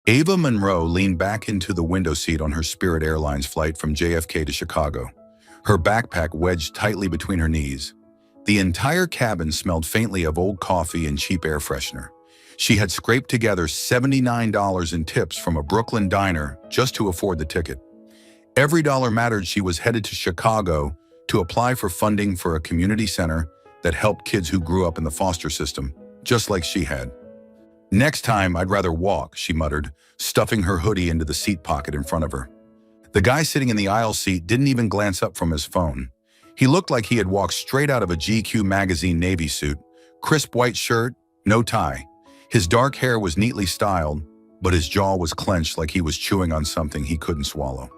Ava Monroe leaned back into the window seat on her Spirit Airlines flight from JFK to Chicago, her backpack wedged tightly between her knees. The entire cabin smelled faintly of old coffee and cheap air freshener. She had scraped together $79 in tips from a Brooklyn diner just to afford the ticket. Every dollar mattered. She was headed to Chicago to apply for funding for a community center that helped kids who grew up in the foster system, just like she had. "Next time, I'd rather walk," she muttered, stuffing her hoodie into the seat pocket in front of her. The guy sitting in the aisle seat didn't even glance up from his phone. He looked like he had walked straight out of a GQ magazine navy suit, crisp white shirt, no tie. His dark hair was neatly styled, but his jaw was clenched like he was chewing on something he couldn't swallow.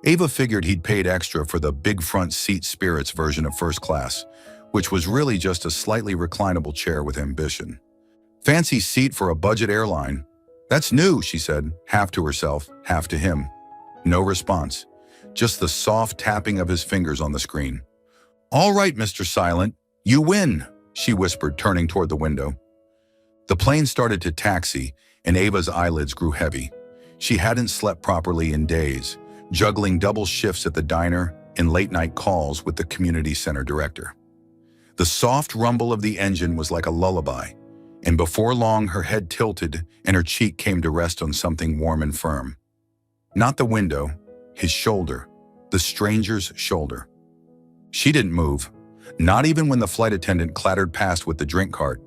Ava figured he'd paid extra for the big front seat Spirit's version of first class, which was really just a slightly reclinable chair with ambition. "Fancy seat for a budget airline. That's new," she said, half to herself, half to him. No response, just the soft tapping of his fingers on the screen. "All right, Mr. Silent, you win," she whispered, turning toward the window. The plane started to taxi, and Ava's eyelids grew heavy. She hadn't slept properly in days, juggling double shifts at the diner and late-night calls with the community center director. The soft rumble of the engine was like a lullaby, and before long her head tilted and her cheek came to rest on something warm and firm. Not the window, his shoulder, the stranger's shoulder. She didn't move, not even when the flight attendant clattered past with the drink cart.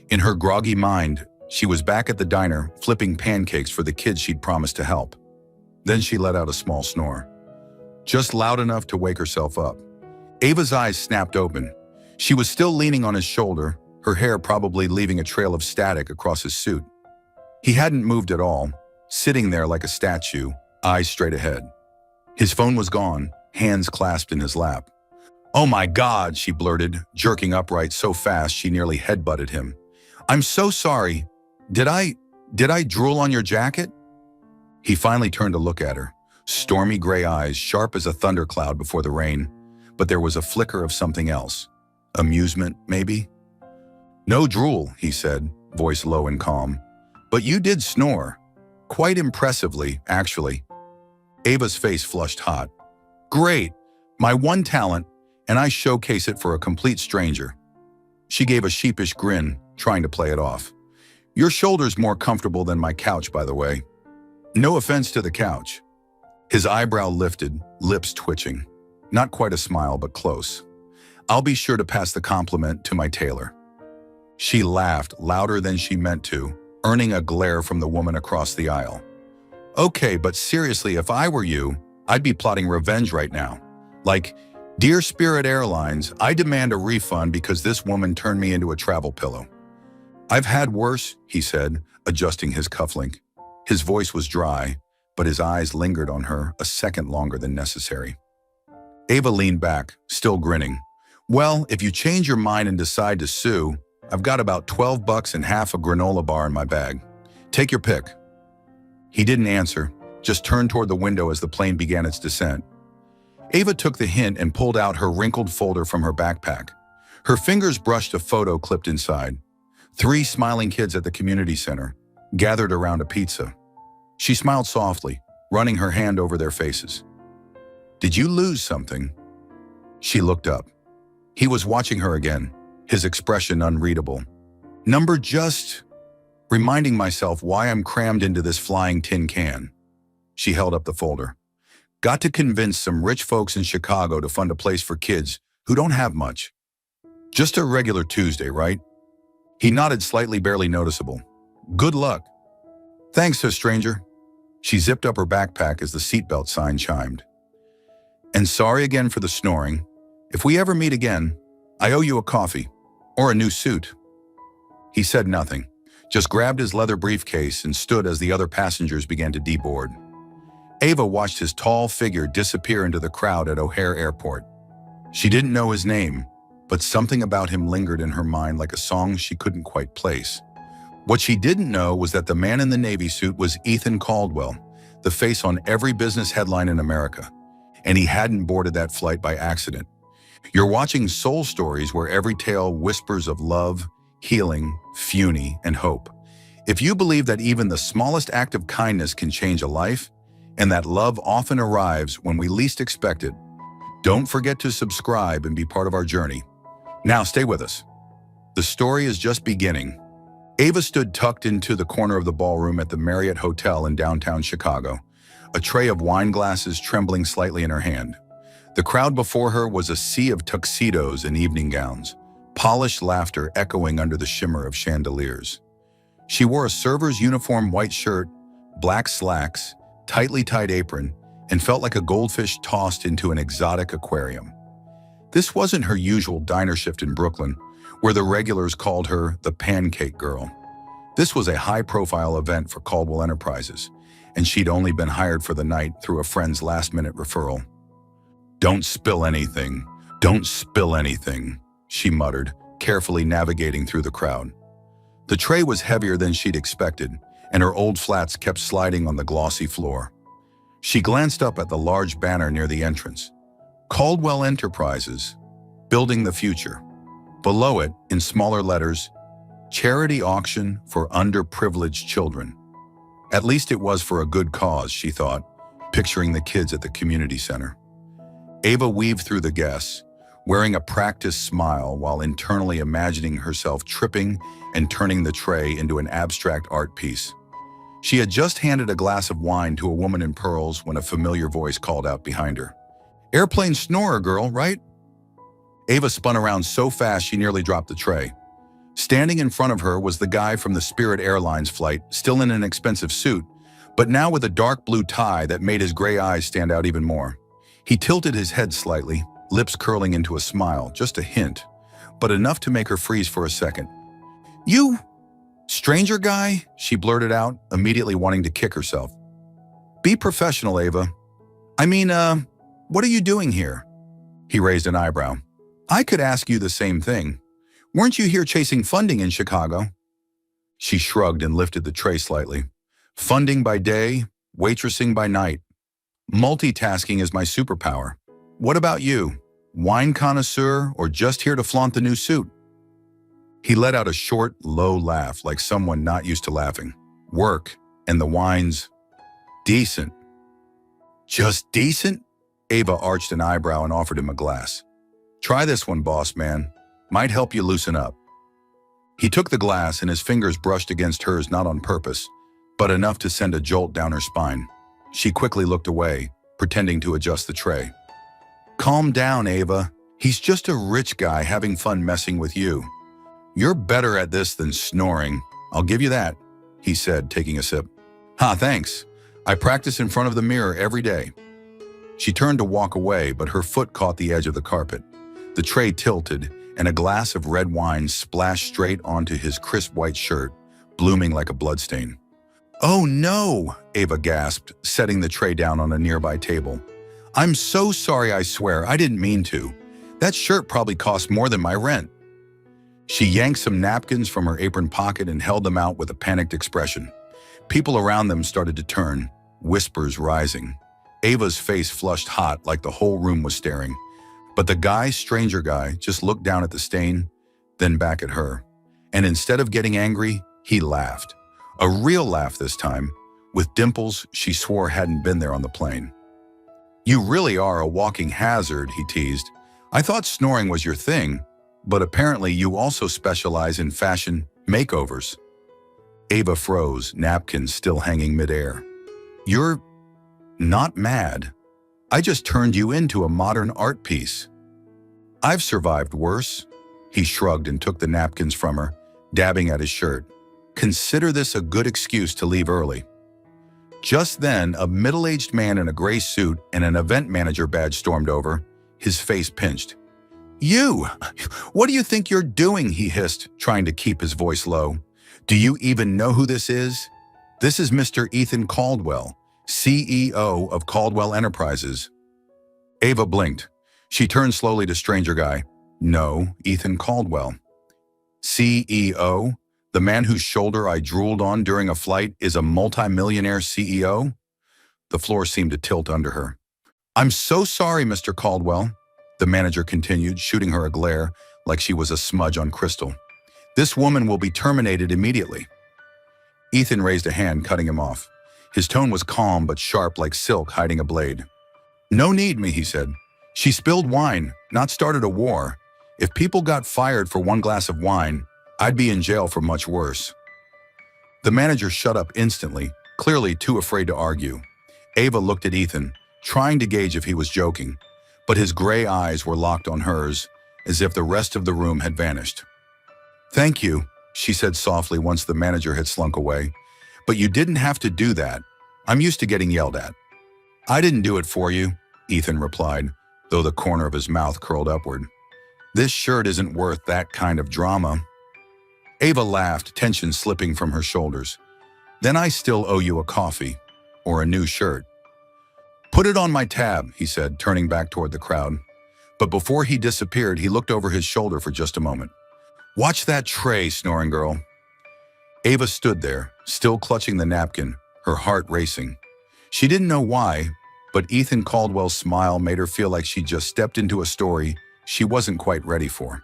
In her groggy mind, she was back at the diner, flipping pancakes for the kids she'd promised to help. Then she let out a small snore, just loud enough to wake herself up. Ava's eyes snapped open. She was still leaning on his shoulder, her hair probably leaving a trail of static across his suit. He hadn't moved at all, sitting there like a statue, eyes straight ahead. His phone was gone, hands clasped in his lap. "Oh my God," she blurted, jerking upright so fast she nearly headbutted him. "I'm so sorry. Did I drool on your jacket?" He finally turned to look at her, stormy gray eyes sharp as a thundercloud before the rain, but there was a flicker of something else. Amusement, maybe? "No drool," he said, voice low and calm. "But you did snore. Quite impressively, actually." Ava's face flushed hot. "Great, my one talent, and I showcase it for a complete stranger." She gave a sheepish grin, trying to play it off. "Your shoulder's more comfortable than my couch, by the way." "No offense to the couch." His eyebrow lifted, lips twitching. Not quite a smile, but close. "I'll be sure to pass the compliment to my tailor." She laughed louder than she meant to, earning a glare from the woman across the aisle. "Okay, but seriously, if I were you, I'd be plotting revenge right now. Like, 'Dear Spirit Airlines, I demand a refund because this woman turned me into a travel pillow.'" "I've had worse," he said, adjusting his cufflink. His voice was dry, but his eyes lingered on her a second longer than necessary. Ava leaned back, still grinning. "Well, if you change your mind and decide to sue, I've got about $12 and half a granola bar in my bag. Take your pick." He didn't answer, just turned toward the window as the plane began its descent. Ava took the hint and pulled out her wrinkled folder from her backpack. Her fingers brushed a photo clipped inside. 3 smiling kids at the community center, gathered around a pizza. She smiled softly, running her hand over their faces. "Did you lose something?" She looked up. He was watching her again, his expression unreadable. "Number just reminding myself why I'm crammed into this flying tin can." She held up the folder. "Got to convince some rich folks in Chicago to fund a place for kids who don't have much. Just a regular Tuesday, right?" He nodded slightly, barely noticeable. "Good luck." "Thanks, stranger." She zipped up her backpack as the seatbelt sign chimed. "And sorry again for the snoring. If we ever meet again, I owe you a coffee. Or a new suit." He said nothing, just grabbed his leather briefcase and stood as the other passengers began to deboard. Ava watched his tall figure disappear into the crowd at O'Hare Airport. She didn't know his name, but something about him lingered in her mind like a song she couldn't quite place. What she didn't know was that the man in the Navy suit was Ethan Caldwell, the face on every business headline in America, and he hadn't boarded that flight by accident. You're watching soul stories where every tale whispers of love, healing, fury, and hope. If you believe that even the smallest act of kindness can change a life, and that love often arrives when we least expect it, don't forget to subscribe and be part of our journey. Now stay with us. The story is just beginning. Ava stood tucked into the corner of the ballroom at the Marriott Hotel in downtown Chicago, a tray of wine glasses trembling slightly in her hand. The crowd before her was a sea of tuxedos and evening gowns, polished laughter echoing under the shimmer of chandeliers. She wore a server's uniform white shirt, black slacks, tightly tied apron, and felt like a goldfish tossed into an exotic aquarium. This wasn't her usual diner shift in Brooklyn, where the regulars called her the Pancake Girl. This was a high-profile event for Caldwell Enterprises, and she'd only been hired for the night through a friend's last-minute referral. "Don't spill anything. Don't spill anything," she muttered, carefully navigating through the crowd. The tray was heavier than she'd expected, and her old flats kept sliding on the glossy floor. She glanced up at the large banner near the entrance. Caldwell Enterprises, building the future. Below it, in smaller letters, charity auction for underprivileged children. At least it was for a good cause, she thought, picturing the kids at the community center. Ava weaved through the guests, wearing a practiced smile while internally imagining herself tripping and turning the tray into an abstract art piece. She had just handed a glass of wine to a woman in pearls when a familiar voice called out behind her. "Airplane snorer, girl, right?" Ava spun around so fast she nearly dropped the tray. Standing in front of her was the guy from the Spirit Airlines flight, still in an expensive suit, but now with a dark blue tie that made his gray eyes stand out even more. He tilted his head slightly, lips curling into a smile, just a hint, but enough to make her freeze for a second. "You, stranger guy?" she blurted out, immediately wanting to kick herself. "Be professional, Ava. I mean, what are you doing here?" He raised an eyebrow. "I could ask you the same thing. Weren't you here chasing funding in Chicago?" She shrugged and lifted the tray slightly. "Funding by day, waitressing by night. Multitasking is my superpower. What about you? Wine connoisseur or just here to flaunt the new suit?" He let out a short, low laugh like someone not used to laughing. "Work, and the wine's decent." "Just decent?" Ava arched an eyebrow and offered him a glass. "Try this one, boss man. Might help you loosen up." He took the glass and his fingers brushed against hers not on purpose, but enough to send a jolt down her spine. She quickly looked away, pretending to adjust the tray. "Calm down, Ava. He's just a rich guy having fun messing with you. You're better at this than snoring, I'll give you that," he said, taking a sip. Thanks. I practice in front of the mirror every day." She turned to walk away, but her foot caught the edge of the carpet. The tray tilted, and a glass of red wine splashed straight onto his crisp white shirt, blooming like a bloodstain. "Oh no," Ava gasped, setting the tray down on a nearby table. "I'm so sorry, I swear, I didn't mean to. That shirt probably cost more than my rent." She yanked some napkins from her apron pocket and held them out with a panicked expression. People around them started to turn, whispers rising. Ava's face flushed hot like the whole room was staring. But the stranger guy, just looked down at the stain, then back at her. And instead of getting angry, he laughed. A real laugh this time, with dimples she swore hadn't been there on the plane. "You really are a walking hazard," he teased. "I thought snoring was your thing, but apparently you also specialize in fashion makeovers." Ava froze, napkins still hanging midair. "You're not mad. I just turned you into a modern art piece." "I've survived worse." He shrugged and took the napkins from her, dabbing at his shirt. "Consider this a good excuse to leave early." Just then, a middle-aged man in a gray suit and an event manager badge stormed over, his face pinched. "You! What do you think you're doing?" he hissed, trying to keep his voice low. "Do you even know who this is? This is Mr. Ethan Caldwell, CEO of Caldwell Enterprises." Ava blinked. She turned slowly to stranger guy. "No, Ethan Caldwell." "CEO? The man whose shoulder I drooled on during a flight is a multimillionaire CEO?" The floor seemed to tilt under her. "I'm so sorry, Mr. Caldwell," the manager continued, shooting her a glare like she was a smudge on crystal. "This woman will be terminated immediately." Ethan raised a hand, cutting him off. His tone was calm but sharp like silk hiding a blade. "No need me," he said. "She spilled wine, not started a war. If people got fired for one glass of wine, I'd be in jail for much worse." The manager shut up instantly, clearly too afraid to argue. Ava looked at Ethan, trying to gauge if he was joking, but his gray eyes were locked on hers, as if the rest of the room had vanished. "Thank you," she said softly once the manager had slunk away. "But you didn't have to do that. I'm used to getting yelled at." "I didn't do it for you," Ethan replied, though the corner of his mouth curled upward. "This shirt isn't worth that kind of drama." Ava laughed, tension slipping from her shoulders. "Then I still owe you a coffee, or a new shirt." "Put it on my tab," he said, turning back toward the crowd. But before he disappeared, he looked over his shoulder for just a moment. "Watch that tray, snoring girl." Ava stood there, still clutching the napkin, her heart racing. She didn't know why, but Ethan Caldwell's smile made her feel like she just stepped into a story she wasn't quite ready for.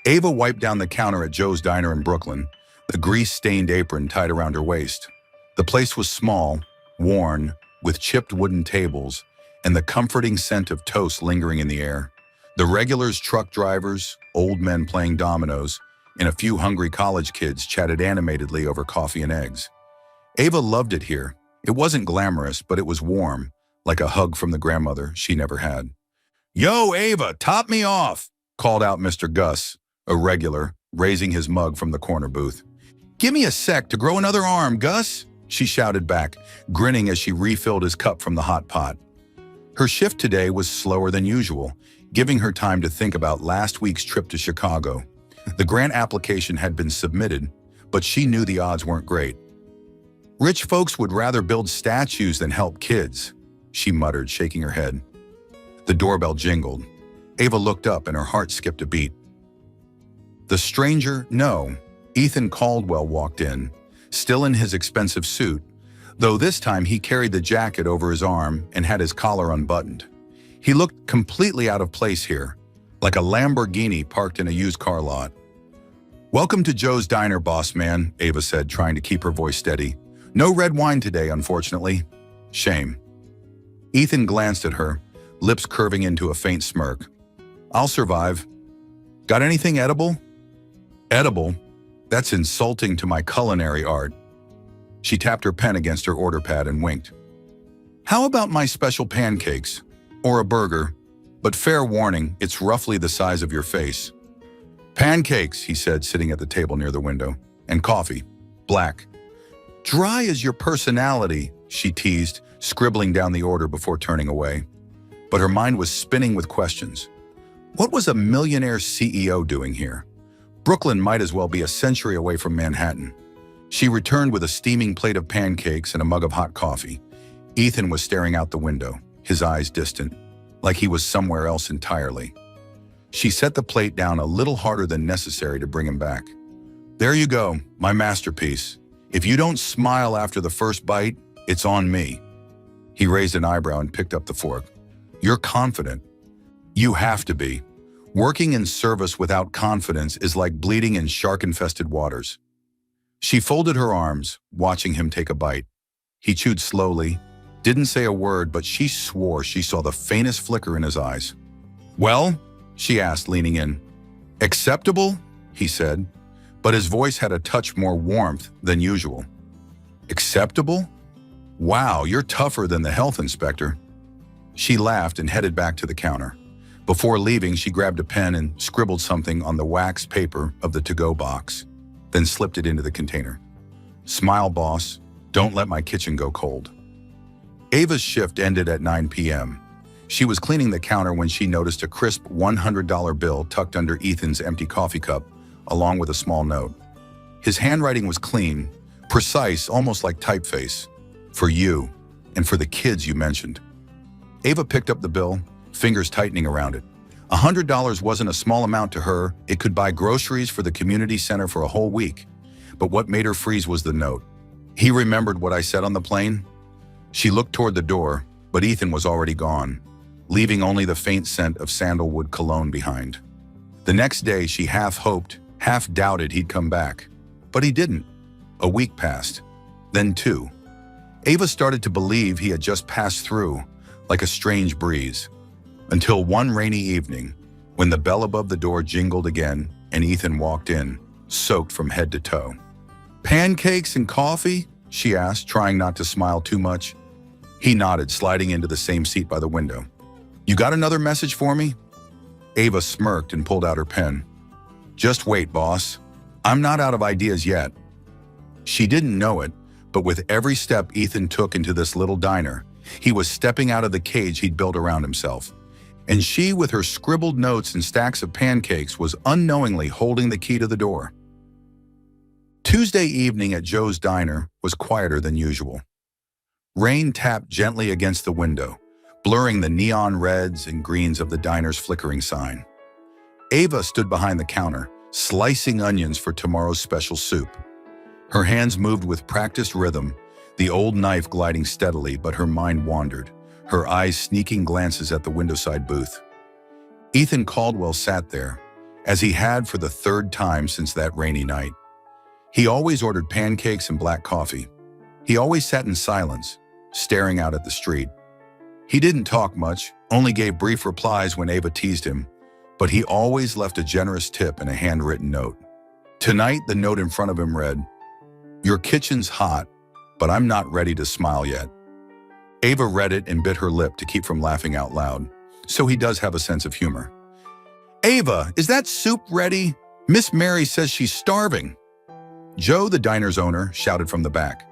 Ava wiped down the counter at Joe's Diner in Brooklyn, the grease-stained apron tied around her waist. The place was small, worn, with chipped wooden tables, and the comforting scent of toast lingering in the air. The regulars, truck drivers, old men playing dominoes, and a few hungry college kids chatted animatedly over coffee and eggs. Ava loved it here. It wasn't glamorous, but it was warm, like a hug from the grandmother she never had. "Yo, Ava, top me off," called out Mr. Gus, a regular, raising his mug from the corner booth. "Give me a sec to grow another arm, Gus," she shouted back, grinning as she refilled his cup from the hot pot. Her shift today was slower than usual, giving her time to think about last week's trip to Chicago. The grant application had been submitted, but she knew the odds weren't great. "Rich folks would rather build statues than help kids," she muttered, shaking her head. The doorbell jingled. Ava looked up and her heart skipped a beat. The stranger, no, Ethan Caldwell walked in, still in his expensive suit, though this time he carried the jacket over his arm and had his collar unbuttoned. He looked completely out of place here, like a Lamborghini parked in a used car lot. "Welcome to Joe's Diner, boss man," Ava said, trying to keep her voice steady. "No red wine today, unfortunately. Shame." Ethan glanced at her, lips curving into a faint smirk. "I'll survive. Got anything edible?" "Edible? That's insulting to my culinary art." She tapped her pen against her order pad and winked. "How about my special pancakes? Or a burger? But fair warning, it's roughly the size of your face." "Pancakes," he said, sitting at the table near the window. "And coffee. Black." "Dry as your personality," she teased, scribbling down the order before turning away. But her mind was spinning with questions. What was a millionaire CEO doing here? Brooklyn might as well be a century away from Manhattan. She returned with a steaming plate of pancakes and a mug of hot coffee. Ethan was staring out the window, his eyes distant, like he was somewhere else entirely. She set the plate down a little harder than necessary to bring him back. "There you go, my masterpiece. If you don't smile after the first bite, it's on me." He raised an eyebrow and picked up the fork. "You're confident." "You have to be. Working in service without confidence is like bleeding in shark-infested waters." She folded her arms, watching him take a bite. He chewed slowly, didn't say a word, but she swore she saw the faintest flicker in his eyes. "Well?" she asked, leaning in. "Acceptable?" he said, but his voice had a touch more warmth than usual. "Acceptable? Wow, you're tougher than the health inspector." She laughed and headed back to the counter. Before leaving, she grabbed a pen and scribbled something on the wax paper of the to-go box, then slipped it into the container. "Smile, boss. Don't let my kitchen go cold." Ava's shift ended at 9 p.m. She was cleaning the counter when she noticed a crisp $100 bill tucked under Ethan's empty coffee cup, along with a small note. His handwriting was clean, precise, almost like typeface. "For you, and for the kids you mentioned." Ava picked up the bill, fingers tightening around it. $100 wasn't a small amount to her. It could buy groceries for the community center for a whole week. But what made her freeze was the note. "He remembered what I said on the plane?" She looked toward the door, but Ethan was already gone, leaving only the faint scent of sandalwood cologne behind. The next day, she half hoped, half doubted he'd come back. But he didn't. A week passed, then two. Ava started to believe he had just passed through, like a strange breeze. Until one rainy evening, when the bell above the door jingled again and Ethan walked in, soaked from head to toe. "Pancakes and coffee?" she asked, trying not to smile too much. He nodded, sliding into the same seat by the window. "You got another message for me?" Ava smirked and pulled out her pen. "Just wait, boss. I'm not out of ideas yet." She didn't know it, but with every step Ethan took into this little diner, he was stepping out of the cage he'd built around himself. And she, with her scribbled notes and stacks of pancakes, was unknowingly holding the key to the door. Tuesday evening at Joe's Diner was quieter than usual. Rain tapped gently against the window, blurring the neon reds and greens of the diner's flickering sign. Ava stood behind the counter, slicing onions for tomorrow's special soup. Her hands moved with practiced rhythm, the old knife gliding steadily, but her mind wandered, her eyes sneaking glances at the windowside booth. Ethan Caldwell sat there, as he had for the third time since that rainy night. He always ordered pancakes and black coffee. He always sat in silence, staring out at the street. He didn't talk much, only gave brief replies when Ava teased him, but he always left a generous tip and a handwritten note. Tonight, the note in front of him read, "Your kitchen's hot, but I'm not ready to smile yet." Ava read it and bit her lip to keep from laughing out loud. So he does have a sense of humor. "Ava, is that soup ready? Miss Mary says she's starving." Joe, the diner's owner, shouted from the back.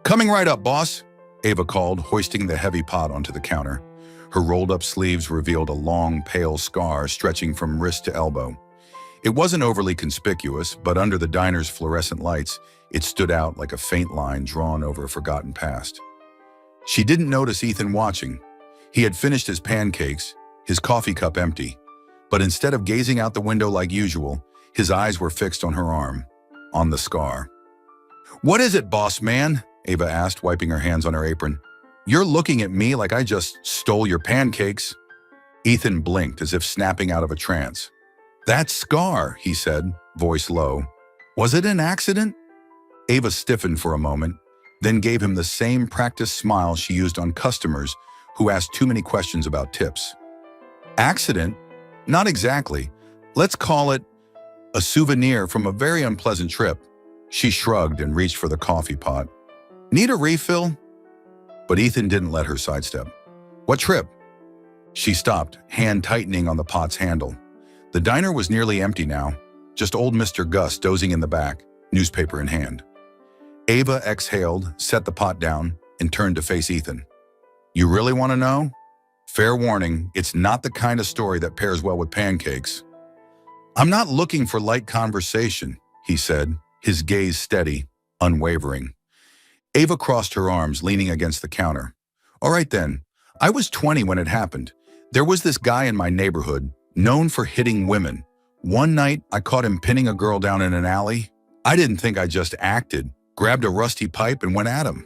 "Coming right up, boss," Ava called, hoisting the heavy pot onto the counter. Her rolled-up sleeves revealed a long, pale scar stretching from wrist to elbow. It wasn't overly conspicuous, but under the diner's fluorescent lights, it stood out like a faint line drawn over a forgotten past. She didn't notice Ethan watching. He had finished his pancakes, his coffee cup empty, but instead of gazing out the window like usual, his eyes were fixed on her arm, on the scar. "What is it, boss man?" Ava asked, wiping her hands on her apron. "You're looking at me like I just stole your pancakes." Ethan blinked as if snapping out of a trance. "That scar," he said, voice low. "Was it an accident?" Ava stiffened for a moment, then gave him the same practiced smile she used on customers who asked too many questions about tips. "Accident? Not exactly. Let's call it a souvenir from a very unpleasant trip." She shrugged and reached for the coffee pot. "Need a refill?" But Ethan didn't let her sidestep. "What trip?" She stopped, hand tightening on the pot's handle. The diner was nearly empty now, just old Mr. Gus dozing in the back, newspaper in hand. Ava exhaled, set the pot down, and turned to face Ethan. "You really want to know? Fair warning, it's not the kind of story that pairs well with pancakes." "I'm not looking for light conversation," he said, his gaze steady, unwavering. Ava crossed her arms, leaning against the counter. "All right then, I was 20 when it happened. There was this guy in my neighborhood, known for hitting women. One night, I caught him pinning a girl down in an alley. I didn't think I just acted, grabbed a rusty pipe and went at him."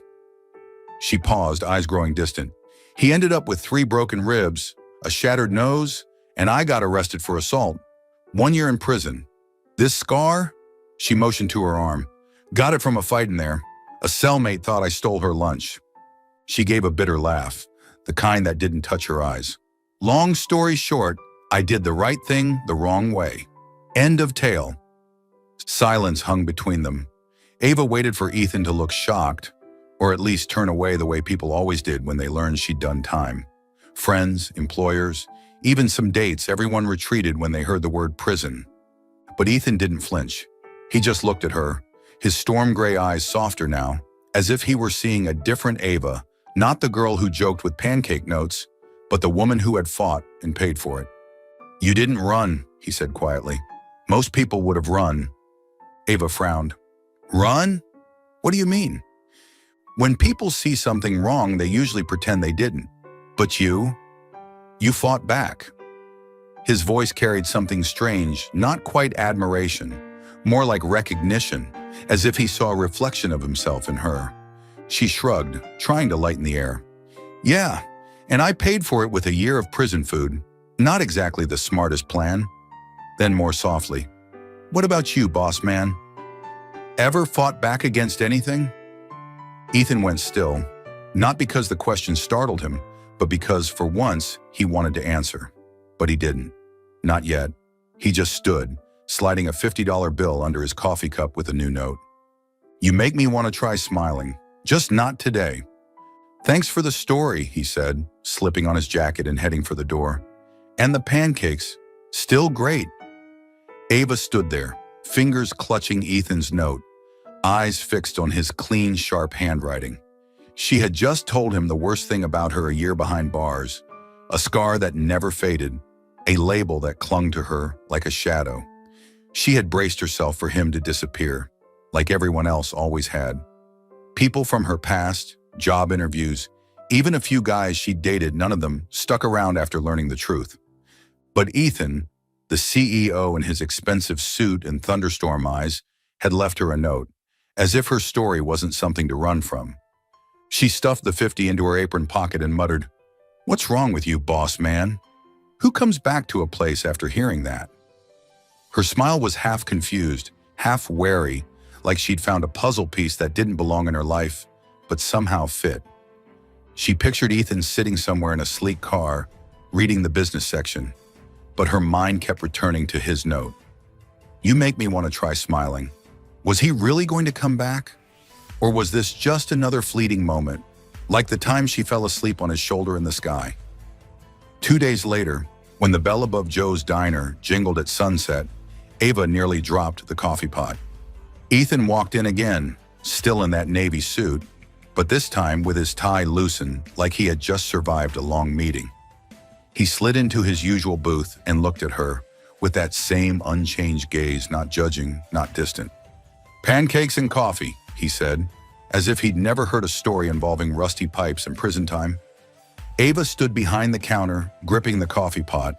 She paused, eyes growing distant. "He ended up with 3 broken ribs, a shattered nose, and I got arrested for assault. 1 year in prison. This scar?" She motioned to her arm. "Got it from a fight in there. A cellmate thought I stole her lunch." She gave a bitter laugh, the kind that didn't touch her eyes. "Long story short, I did the right thing the wrong way. End of tale." Silence hung between them. Ava waited for Ethan to look shocked, or at least turn away the way people always did when they learned she'd done time. Friends, employers, even some dates, everyone retreated when they heard the word prison. But Ethan didn't flinch. He just looked at her, his storm gray eyes softer now, as if he were seeing a different Ava, not the girl who joked with pancake notes, but the woman who had fought and paid for it. "You didn't run," he said quietly. "Most people would have run." Ava frowned. "Run? What do you mean?" "When people see something wrong, they usually pretend they didn't. But you fought back." His voice carried something strange, not quite admiration, more like recognition, as if he saw a reflection of himself in her. She shrugged, trying to lighten the air. "Yeah, and I paid for it with a year of prison food. Not exactly the smartest plan." Then more softly, "What about you, boss man?" ever fought back against anything?" Ethan went still, not because the question startled him, but because, for once, he wanted to answer. But he didn't. Not yet. He just stood, sliding a $50 bill under his coffee cup with a new note. "You make me want to try smiling. Just not today." "Thanks for the story," he said, slipping on his jacket and heading for the door. "And the pancakes. Still great." Ava stood there, fingers clutching Ethan's note, eyes fixed on his clean, sharp handwriting. She had just told him the worst thing about her a year behind bars, a scar that never faded, a label that clung to her like a shadow. She had braced herself for him to disappear, like everyone else always had. People from her past, job interviews, even a few guys she'd dated, none of them stuck around after learning the truth. But Ethan, the CEO in his expensive suit and thunderstorm eyes, had left her a note, as if her story wasn't something to run from. She stuffed the 50 into her apron pocket and muttered, "What's wrong with you, boss man? Who comes back to a place after hearing that?" Her smile was half confused, half wary, like she'd found a puzzle piece that didn't belong in her life, but somehow fit. She pictured Ethan sitting somewhere in a sleek car, reading the business section, but her mind kept returning to his note. "You make me want to try smiling." Was he really going to come back? Or was this just another fleeting moment, like the time she fell asleep on his shoulder in the sky? 2 days later, when the bell above Joe's diner jingled at sunset, Ava nearly dropped the coffee pot. Ethan walked in again, still in that navy suit, but this time with his tie loosened like he had just survived a long meeting. He slid into his usual booth and looked at her, with that same unchanged gaze, not judging, not distant. "Pancakes and coffee," he said, as if he'd never heard a story involving rusty pipes and prison time. Ava stood behind the counter, gripping the coffee pot,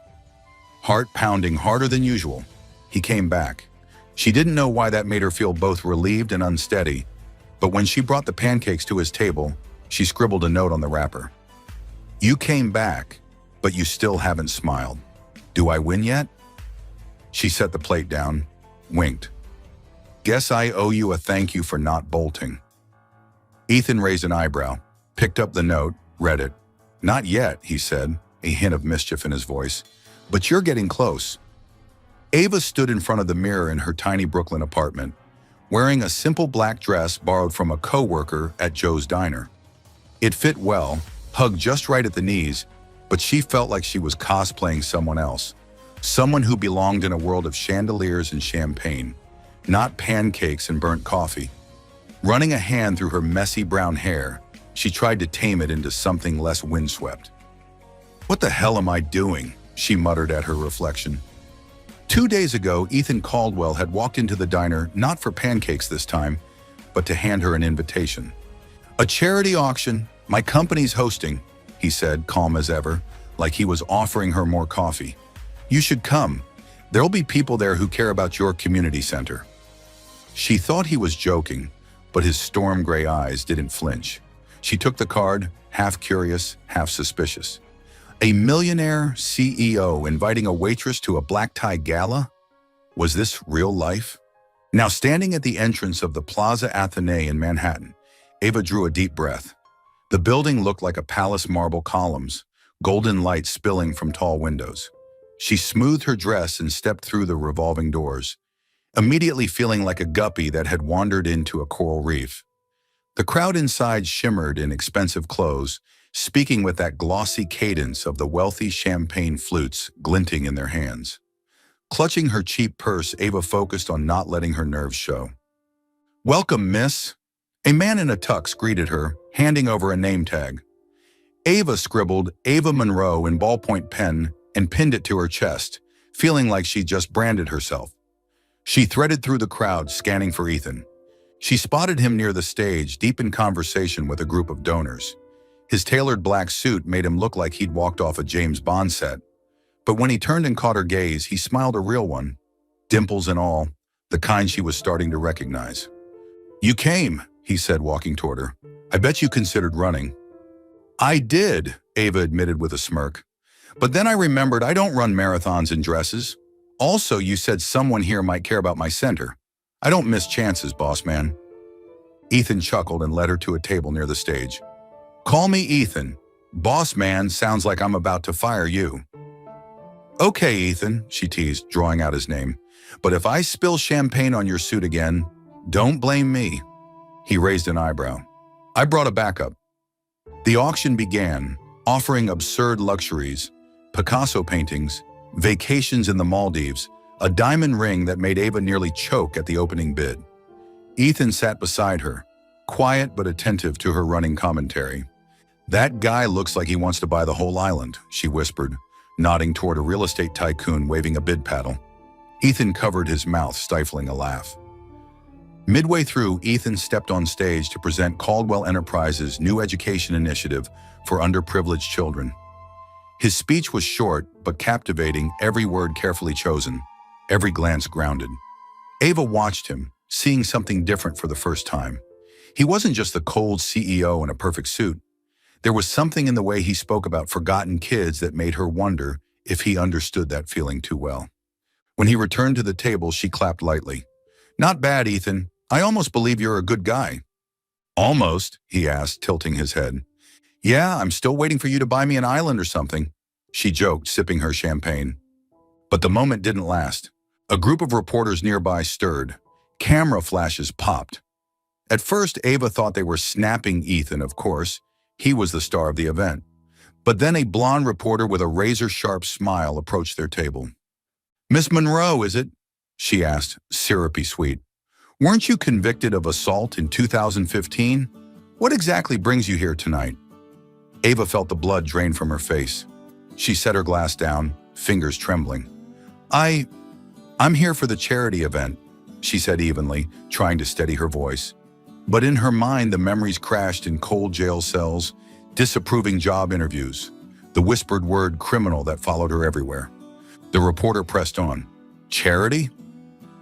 heart pounding harder than usual. He came back. She didn't know why that made her feel both relieved and unsteady, but when she brought the pancakes to his table, she scribbled a note on the wrapper. "You came back, but you still haven't smiled. Do I win yet?" She set the plate down, winked. "Guess I owe you a thank you for not bolting." Ethan raised an eyebrow, picked up the note, read it. "Not yet," he said, a hint of mischief in his voice, "but you're getting close." Ava stood in front of the mirror in her tiny Brooklyn apartment, wearing a simple black dress borrowed from a coworker at Joe's diner. It fit well, hugged just right at the knees, but she felt like she was cosplaying someone else, someone who belonged in a world of chandeliers and champagne, not pancakes and burnt coffee. Running a hand through her messy brown hair, she tried to tame it into something less windswept. "What the hell am I doing?" she muttered at her reflection. 2 days ago, Ethan Caldwell had walked into the diner not for pancakes this time, but to hand her an invitation. "A charity auction, my company's hosting," he said, calm as ever, like he was offering her more coffee. "You should come. There'll be people there who care about your community center." She thought he was joking, but his storm gray eyes didn't flinch. She took the card, half curious, half suspicious. A millionaire CEO inviting a waitress to a black tie gala? Was this real life? Now standing at the entrance of the Plaza Athénée in Manhattan, Ava drew a deep breath. The building looked like a palace, marble columns, golden light spilling from tall windows. She smoothed her dress and stepped through the revolving doors, immediately feeling like a guppy that had wandered into a coral reef. The crowd inside shimmered in expensive clothes, speaking with that glossy cadence of the wealthy champagne flutes glinting in their hands. Clutching her cheap purse, Ava focused on not letting her nerves show. "Welcome, miss." A man in a tux greeted her, handing over a name tag. Ava scribbled Ava Monroe in ballpoint pen and pinned it to her chest, feeling like she'd just branded herself. She threaded through the crowd, scanning for Ethan. She spotted him near the stage, deep in conversation with a group of donors. His tailored black suit made him look like he'd walked off a James Bond set. But when he turned and caught her gaze, he smiled, a real one, dimples and all, the kind she was starting to recognize. "You came," he said, walking toward her. "I bet you considered running." "I did," Ava admitted with a smirk. "But then I remembered I don't run marathons in dresses. Also, you said someone here might care about my center. I don't miss chances, boss man. Ethan chuckled and led her to a table near the stage. Call me Ethan. Boss man sounds like I'm about to fire you. Okay, Ethan, she teased, drawing out his name. But if I spill champagne on your suit again, don't blame me. He raised an eyebrow. I brought a backup. The auction began, offering absurd luxuries, Picasso paintings, vacations in the Maldives, a diamond ring that made Ava nearly choke at the opening bid. Ethan sat beside her, quiet but attentive to her running commentary. That guy looks like he wants to buy the whole island, she whispered, nodding toward a real estate tycoon waving a bid paddle. Ethan covered his mouth, stifling a laugh. Midway through, Ethan stepped on stage to present Caldwell Enterprises' new education initiative for underprivileged children. His speech was short but captivating, every word carefully chosen, every glance grounded. Ava watched him, seeing something different for the first time. He wasn't just the cold CEO in a perfect suit. There was something in the way he spoke about forgotten kids that made her wonder if he understood that feeling too well. When he returned to the table, she clapped lightly. Not bad, Ethan. I almost believe you're a good guy. Almost, he asked, tilting his head. Yeah, I'm still waiting for you to buy me an island or something, she joked, sipping her champagne. But the moment didn't last. A group of reporters nearby stirred. Camera flashes popped. At first, Ava thought they were snapping Ethan, of course. He was the star of the event. But then a blonde reporter with a razor-sharp smile approached their table. Miss Monroe, is it? She asked, syrupy sweet. Weren't you convicted of assault in 2015? What exactly brings you here tonight? Ava felt the blood drain from her face. She set her glass down, fingers trembling. I'm here for the charity event, she said evenly, trying to steady her voice. But in her mind, the memories crashed in cold jail cells, disapproving job interviews, the whispered word criminal that followed her everywhere. The reporter pressed on. Charity?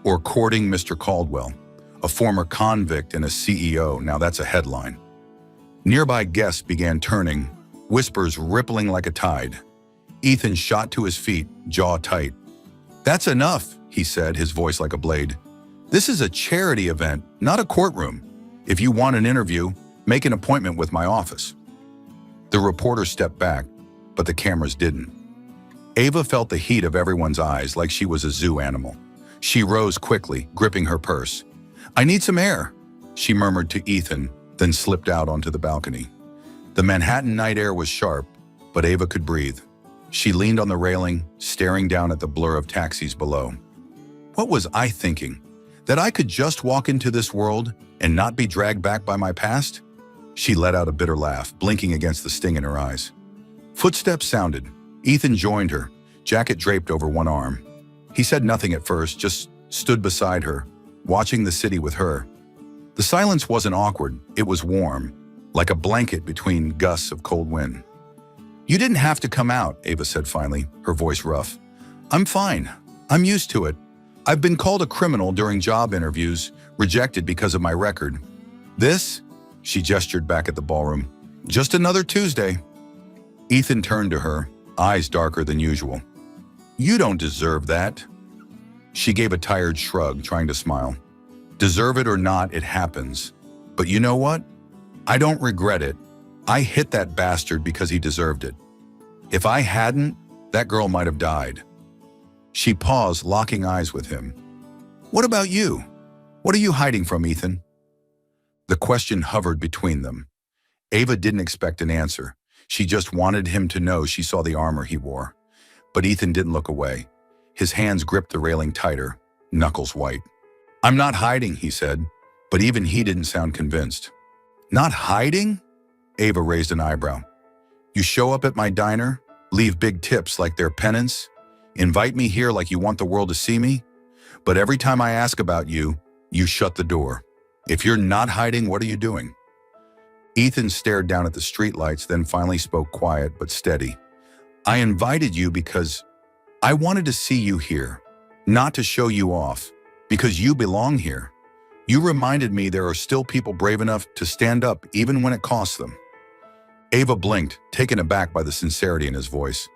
Or courting Mr. Caldwell, a former convict and a CEO? Now that's a headline. Nearby guests began turning, whispers rippling like a tide. Ethan shot to his feet, jaw tight. That's enough, he said, his voice like a blade. This is a charity event, not a courtroom. If you want an interview, make an appointment with my office. The reporter stepped back, but the cameras didn't. Ava felt the heat of everyone's eyes like she was a zoo animal. She rose quickly, gripping her purse. I need some air, she murmured to Ethan, then slipped out onto the balcony. The Manhattan night air was sharp, but Ava could breathe. She leaned on the railing, staring down at the blur of taxis below. What was I thinking? That I could just walk into this world and not be dragged back by my past? She let out a bitter laugh, blinking against the sting in her eyes. Footsteps sounded. Ethan joined her, jacket draped over one arm. He said nothing at first, just stood beside her, watching the city with her. The silence wasn't awkward, it was warm, like a blanket between gusts of cold wind. You didn't have to come out, Ava said finally, her voice rough. I'm fine. I'm used to it. I've been called a criminal during job interviews, rejected because of my record. This, she gestured back at the ballroom, just another Tuesday. Ethan turned to her, eyes darker than usual. You don't deserve that. She gave a tired shrug, trying to smile. Deserve it or not, it happens. But you know what? I don't regret it. I hit that bastard because he deserved it. If I hadn't, that girl might have died. She paused, locking eyes with him. What about you? What are you hiding from, Ethan? The question hovered between them. Ava didn't expect an answer. She just wanted him to know she saw the armor he wore. But Ethan didn't look away. His hands gripped the railing tighter, knuckles white. I'm not hiding, he said, but even he didn't sound convinced. Not hiding? Ava raised an eyebrow. You show up at my diner, leave big tips like they're penance, invite me here like you want the world to see me, but every time I ask about you, you shut the door. If you're not hiding, what are you doing? Ethan stared down at the streetlights, then finally spoke quiet but steady. I invited you because I wanted to see you here, not to show you off, because you belong here. You reminded me there are still people brave enough to stand up even when it costs them. Ava blinked, taken aback by the sincerity in his voice.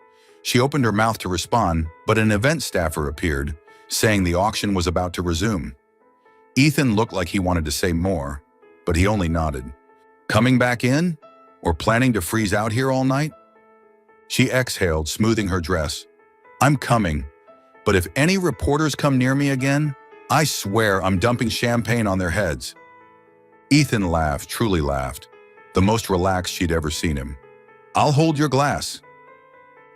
She opened her mouth to respond, but an event staffer appeared, saying the auction was about to resume. Ethan looked like he wanted to say more, but he only nodded. Coming back in? Or planning to freeze out here all night? She exhaled, smoothing her dress. I'm coming, but if any reporters come near me again, I swear I'm dumping champagne on their heads. Ethan laughed, truly laughed, the most relaxed she'd ever seen him. I'll hold your glass.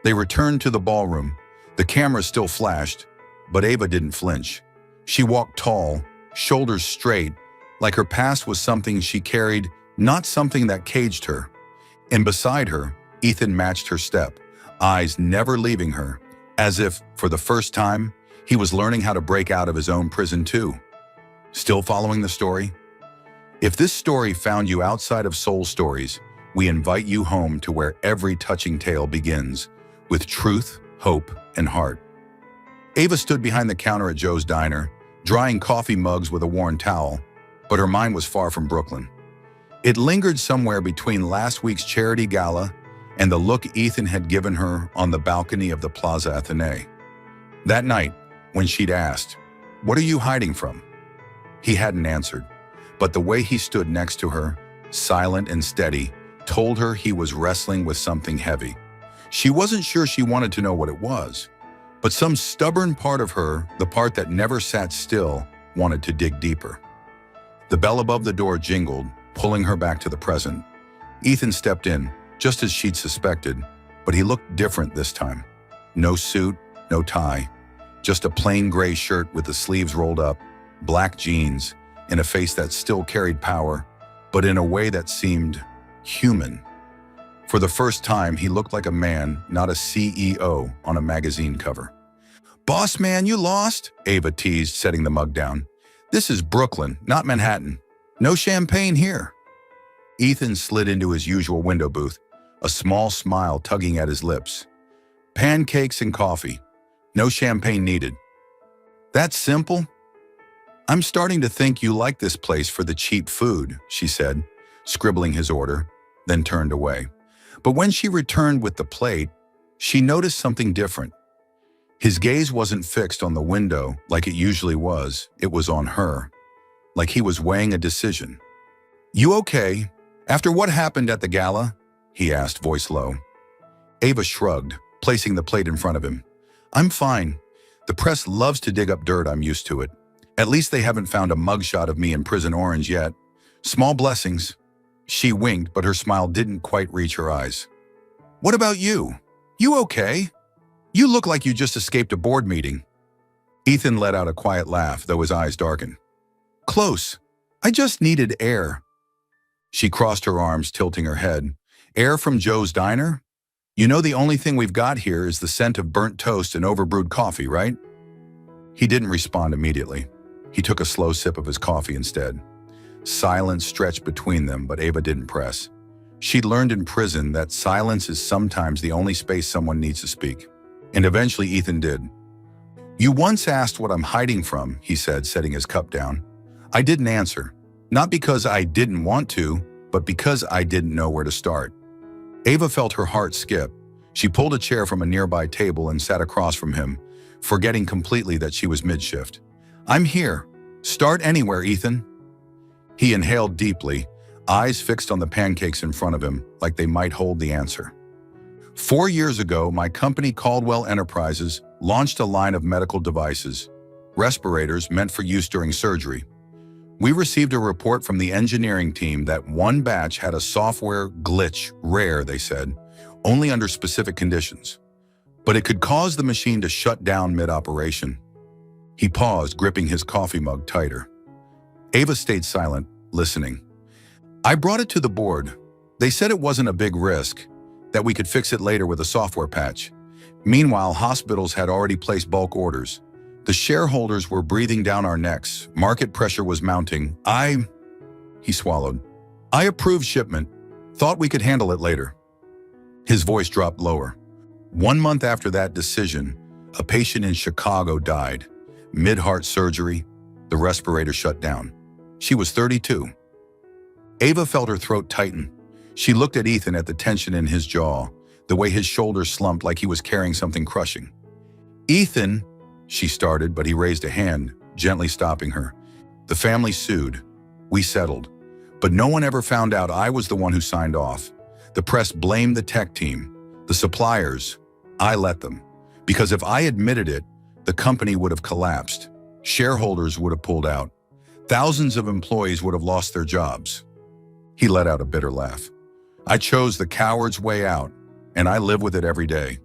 They returned to the ballroom. The camera still flashed, but Ava didn't flinch. She walked tall, shoulders straight, like her past was something she carried, not something that caged her. And beside her, Ethan matched her step, eyes never leaving her, as if, for the first time, he was learning how to break out of his own prison too. Still following the story? If this story found you outside of Soul Stories, we invite you home to where every touching tale begins, with truth, hope, and heart. Ava stood behind the counter at Joe's Diner, drying coffee mugs with a worn towel, but her mind was far from Brooklyn. It lingered somewhere between last week's charity gala and the look Ethan had given her on the balcony of the Plaza Athénée. That night, when she'd asked, "What are you hiding from?" he hadn't answered, but the way he stood next to her, silent and steady, told her he was wrestling with something heavy. She wasn't sure she wanted to know what it was, but some stubborn part of her, the part that never sat still, wanted to dig deeper. The bell above the door jingled, pulling her back to the present. Ethan stepped in, just as she'd suspected, but he looked different this time. No suit, no tie, just a plain gray shirt with the sleeves rolled up, black jeans, and a face that still carried power, but in a way that seemed human. For the first time, he looked like a man, not a CEO on a magazine cover. "Boss man, you lost?" Ava teased, setting the mug down. "This is Brooklyn, not Manhattan. No champagne here." Ethan slid into his usual window booth, a small smile tugging at his lips. "Pancakes and coffee. No champagne needed." "That's simple?" "I'm starting to think you like this place for the cheap food," she said, scribbling his order, then turned away. But when she returned with the plate, she noticed something different. His gaze wasn't fixed on the window like it usually was, it was on her, like he was weighing a decision. "You okay? After what happened at the gala?" he asked, voice low. Ava shrugged, placing the plate in front of him. "I'm fine. The press loves to dig up dirt, I'm used to it. At least they haven't found a mugshot of me in Prison Orange yet. Small blessings." She winked, but her smile didn't quite reach her eyes. "What about you? You okay? You look like you just escaped a board meeting." Ethan let out a quiet laugh, though his eyes darkened. "Close. I just needed air." She crossed her arms, tilting her head. "Air from Joe's Diner? You know the only thing we've got here is the scent of burnt toast and overbrewed coffee, right?" He didn't respond immediately. He took a slow sip of his coffee instead. Silence stretched between them, but Ava didn't press. She'd learned in prison that silence is sometimes the only space someone needs to speak. And eventually Ethan did. "You once asked what I'm hiding from," he said, setting his cup down. "I didn't answer. Not because I didn't want to, but because I didn't know where to start." Ava felt her heart skip. She pulled a chair from a nearby table and sat across from him, forgetting completely that she was mid-shift. "I'm here. Start anywhere, Ethan." He inhaled deeply, eyes fixed on the pancakes in front of him, like they might hold the answer. 4 years ago, my company Caldwell Enterprises launched a line of medical devices, respirators meant for use during surgery. We received a report from the engineering team that one batch had a software glitch, rare, they said, only under specific conditions. But it could cause the machine to shut down mid-operation. He paused, gripping his coffee mug tighter. Ava stayed silent, listening. "I brought it to the board. They said it wasn't a big risk, that we could fix it later with a software patch. Meanwhile, hospitals had already placed bulk orders. The shareholders were breathing down our necks. Market pressure was mounting. He swallowed. "I approved shipment. Thought we could handle it later." His voice dropped lower. 1 month after that decision, a patient in Chicago died. Mid-heart surgery, the respirator shut down. She was 32. Ava felt her throat tighten. She looked at Ethan at the tension in his jaw, the way his shoulders slumped like he was carrying something crushing. "Ethan," she started, but he raised a hand, gently stopping her. The family sued. We settled. But no one ever found out I was the one who signed off. The press blamed the tech team. The suppliers, I let them. Because if I admitted it, the company would have collapsed. Shareholders would have pulled out. Thousands of employees would have lost their jobs. He let out a bitter laugh. I chose the coward's way out, and I live with it every day.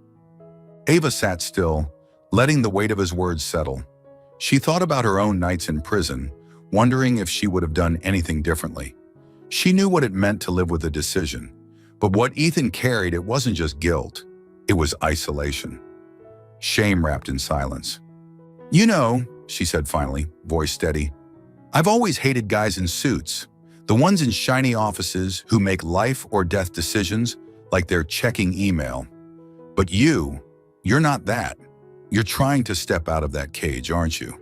Ava sat still, letting the weight of his words settle. She thought about her own nights in prison, wondering if she would have done anything differently. She knew what it meant to live with a decision. But what Ethan carried, it wasn't just guilt. It was isolation. Shame wrapped in silence. You know, she said finally, voice steady, I've always hated guys in suits. The ones in shiny offices who make life or death decisions like they're checking email. But you're not that. You're trying to step out of that cage, aren't you?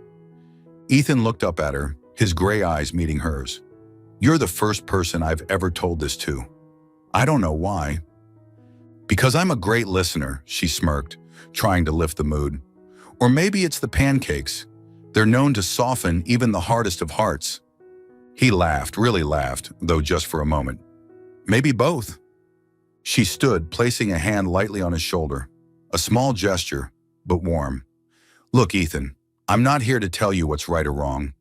Ethan looked up at her, his gray eyes meeting hers. You're the first person I've ever told this to. I don't know why. Because I'm a great listener, she smirked, trying to lift the mood. Or maybe it's the pancakes. They're known to soften even the hardest of hearts. He laughed, really laughed, though just for a moment. Maybe both. She stood, placing a hand lightly on his shoulder. A small gesture, but warm. Look, Ethan, I'm not here to tell you what's right or wrong.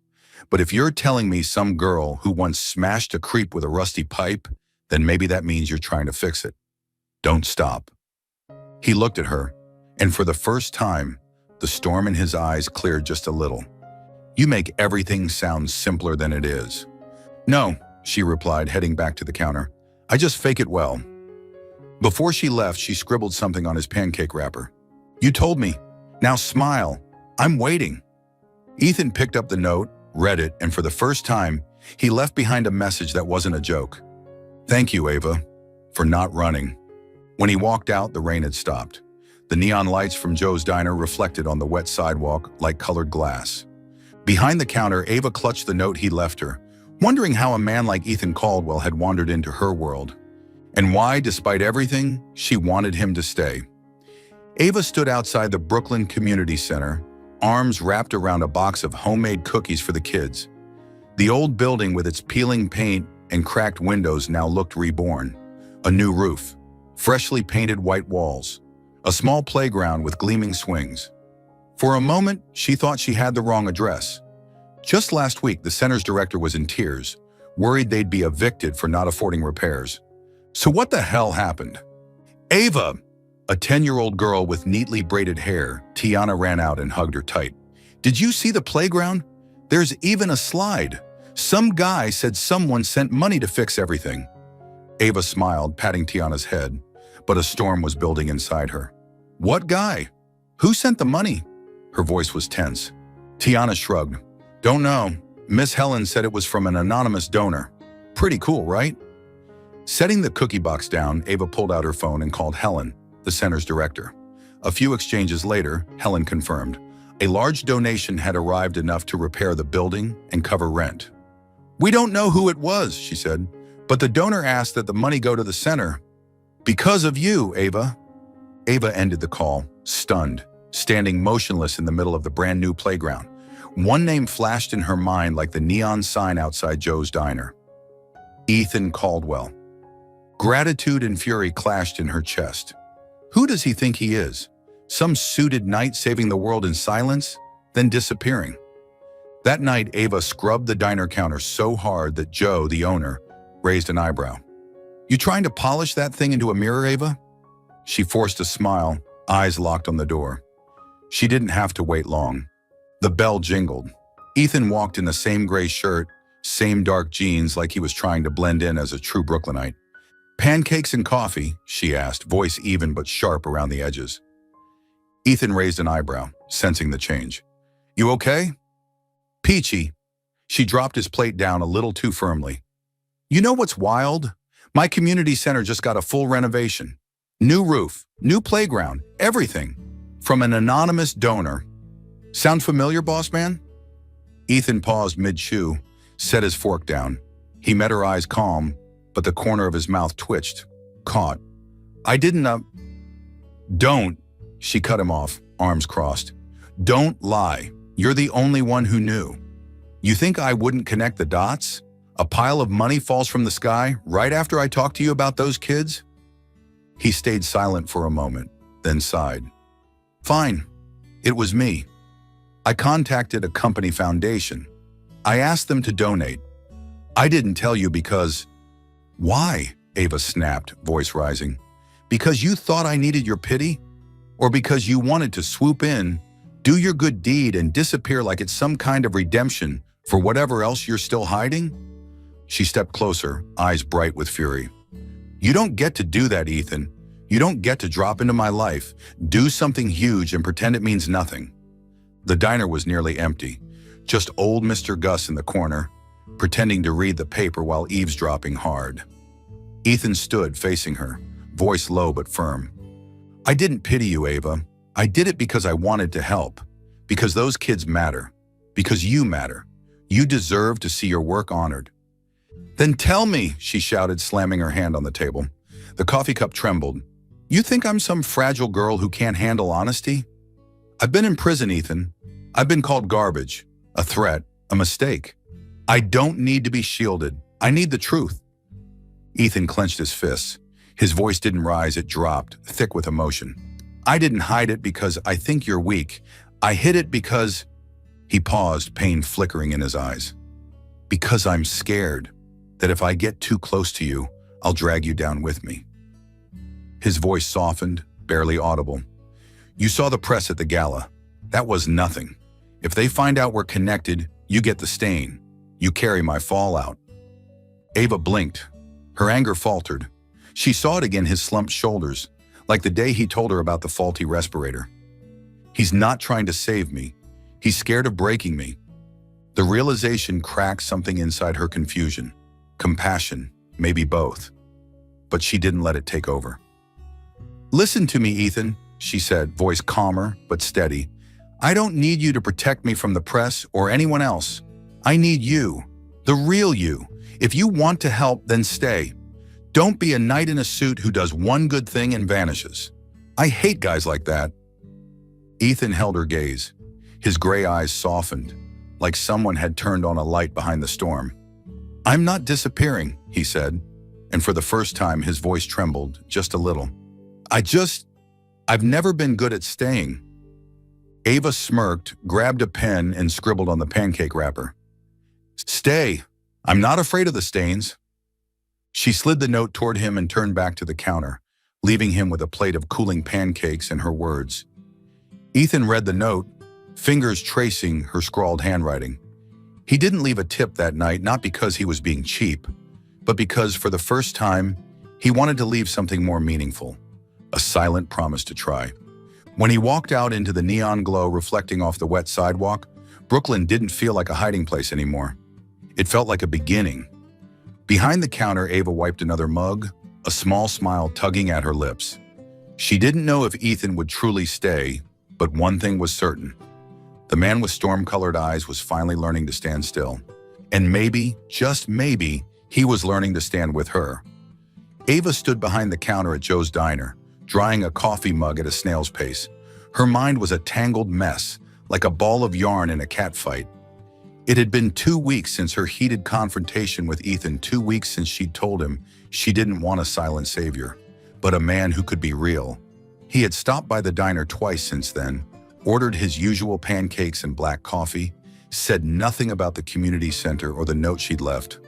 But if you're telling me some girl who once smashed a creep with a rusty pipe, then maybe that means you're trying to fix it. Don't stop. He looked at her, and for the first time, the storm in his eyes cleared just a little. You make everything sound simpler than it is. No, she replied, heading back to the counter. I just fake it well. Before she left, she scribbled something on his pancake wrapper. You told me. Now smile. I'm waiting. Ethan picked up the note, read it, and for the first time, he left behind a message that wasn't a joke. Thank you, Ava, for not running. When he walked out, the rain had stopped. The neon lights from Joe's diner reflected on the wet sidewalk like colored glass. Behind the counter, Ava clutched the note he left her, wondering how a man like Ethan Caldwell had wandered into her world, and why, despite everything, she wanted him to stay. Ava stood outside the Brooklyn Community Center, arms wrapped around a box of homemade cookies for the kids. The old building with its peeling paint and cracked windows now looked reborn. A new roof, freshly painted white walls, a small playground with gleaming swings. For a moment, she thought she had the wrong address. Just last week, the center's director was in tears, worried they'd be evicted for not affording repairs. So what the hell happened? Ava! A 10-year-old girl with neatly braided hair, Tiana ran out and hugged her tight. Did you see the playground? There's even a slide. Some guy said someone sent money to fix everything. Ava smiled, patting Tiana's head, but a storm was building inside her. What guy? Who sent the money? Her voice was tense. Tiana shrugged. Don't know. Miss Helen said it was from an anonymous donor. Pretty cool, right? Setting the cookie box down, Ava pulled out her phone and called Helen, the center's director. A few exchanges later, Helen confirmed. A large donation had arrived enough to repair the building and cover rent. We don't know who it was, she said, but the donor asked that the money go to the center. Because of you, Ava. Ava ended the call, stunned, standing motionless in the middle of the brand new playground. One name flashed in her mind like the neon sign outside Joe's diner. Ethan Caldwell. Gratitude and fury clashed in her chest. Who does he think he is? Some suited knight saving the world in silence, then disappearing. That night, Ava scrubbed the diner counter so hard that Joe, the owner, raised an eyebrow. You trying to polish that thing into a mirror, Ava? She forced a smile, eyes locked on the door. She didn't have to wait long. The bell jingled. Ethan walked in the same gray shirt, same dark jeans, like he was trying to blend in as a true Brooklynite. Pancakes and coffee, she asked, voice even but sharp around the edges. Ethan raised an eyebrow, sensing the change. You okay? Peachy. She dropped his plate down a little too firmly. You know what's wild? My community center just got a full renovation. New roof, new playground, everything. From an anonymous donor. Sound familiar, boss man? Ethan paused mid-chew, set his fork down. He met her eyes calm, but the corner of his mouth twitched, caught. I didn't, Don't, she cut him off, arms crossed. Don't lie. You're the only one who knew. You think I wouldn't connect the dots? A pile of money falls from the sky right after I talk to you about those kids? He stayed silent for a moment, then sighed. Fine, it was me. I contacted a company foundation. I asked them to donate. I didn't tell you because… Why? Ava snapped, voice rising. Because you thought I needed your pity? Or because you wanted to swoop in, do your good deed and disappear like it's some kind of redemption for whatever else you're still hiding? She stepped closer, eyes bright with fury. You don't get to do that, Ethan. You don't get to drop into my life, do something huge and pretend it means nothing. The diner was nearly empty, just old Mr. Gus in the corner, pretending to read the paper while eavesdropping hard. Ethan stood facing her, voice low but firm. I didn't pity you, Ava. I did it because I wanted to help. Because those kids matter. Because you matter. You deserve to see your work honored. Then tell me, she shouted, slamming her hand on the table. The coffee cup trembled. You think I'm some fragile girl who can't handle honesty? I've been in prison, Ethan. I've been called garbage, a threat, a mistake. I don't need to be shielded. I need the truth. Ethan clenched his fists. His voice didn't rise, it dropped, thick with emotion. I didn't hide it because I think you're weak. I hid it because… He paused, pain flickering in his eyes. Because I'm scared that if I get too close to you, I'll drag you down with me. His voice softened, barely audible. You saw the press at the gala. That was nothing. If they find out we're connected, you get the stain. You carry my fallout. Ava blinked. Her anger faltered. She saw it again, his slumped shoulders, like the day he told her about the faulty respirator. He's not trying to save me. He's scared of breaking me. The realization cracked something inside her confusion. Compassion, maybe both. But she didn't let it take over. Listen to me, Ethan, she said, voice calmer but steady. I don't need you to protect me from the press or anyone else. I need you, the real you. If you want to help, then stay. Don't be a knight in a suit who does one good thing and vanishes. I hate guys like that. Ethan held her gaze. His gray eyes softened, like someone had turned on a light behind the storm. I'm not disappearing, he said, and for the first time his voice trembled just a little. I've never been good at staying. Ava smirked, grabbed a pen, and scribbled on the pancake wrapper. Stay. I'm not afraid of the stains. She slid the note toward him and turned back to the counter, leaving him with a plate of cooling pancakes and her words. Ethan read the note, fingers tracing her scrawled handwriting. He didn't leave a tip that night, not because he was being cheap, but because for the first time, he wanted to leave something more meaningful, a silent promise to try. When he walked out into the neon glow reflecting off the wet sidewalk, Brooklyn didn't feel like a hiding place anymore. It felt like a beginning. Behind the counter, Ava wiped another mug, a small smile tugging at her lips. She didn't know if Ethan would truly stay, but one thing was certain. The man with storm-colored eyes was finally learning to stand still. And maybe, just maybe, he was learning to stand with her. Ava stood behind the counter at Joe's diner, drying a coffee mug at a snail's pace. Her mind was a tangled mess, like a ball of yarn in a catfight. It had been 2 weeks since her heated confrontation with Ethan, 2 weeks since she'd told him she didn't want a silent savior, but a man who could be real. He had stopped by the diner twice since then, ordered his usual pancakes and black coffee, said nothing about the community center or the note she'd left.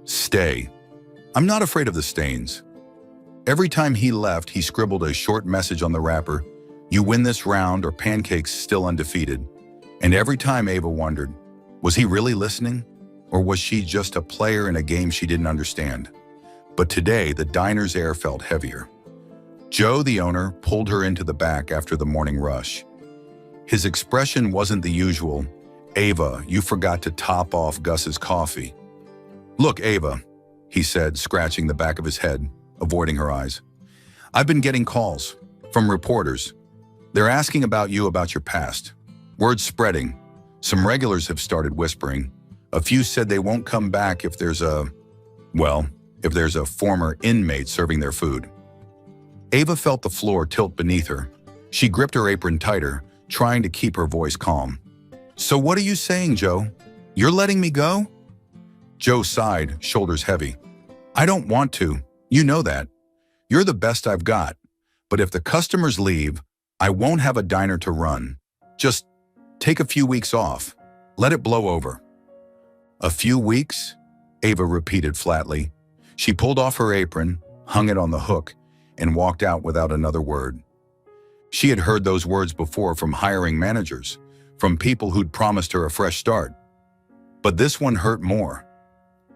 Stay. I'm not afraid of the stains. Every time he left, he scribbled a short message on the wrapper, you win this round or pancakes still undefeated. And every time Ava wondered, was he really listening? Or was she just a player in a game she didn't understand? But today, the diner's air felt heavier. Joe, the owner, pulled her into the back after the morning rush. His expression wasn't the usual, Ava, you forgot to top off Gus's coffee. Look, Ava, he said, scratching the back of his head, avoiding her eyes. I've been getting calls from reporters. They're asking about you, about your past. Word's spreading. Some regulars have started whispering. A few said they won't come back if there's a former inmate serving their food. Ava felt the floor tilt beneath her. She gripped her apron tighter, trying to keep her voice calm. So what are you saying, Joe? You're letting me go? Joe sighed, shoulders heavy. I don't want to. You know that. You're the best I've got. But if the customers leave, I won't have a diner to run. Just take a few weeks off. Let it blow over. A few weeks? Ava repeated flatly. She pulled off her apron, hung it on the hook, and walked out without another word. She had heard those words before from hiring managers, from people who'd promised her a fresh start. But this one hurt more.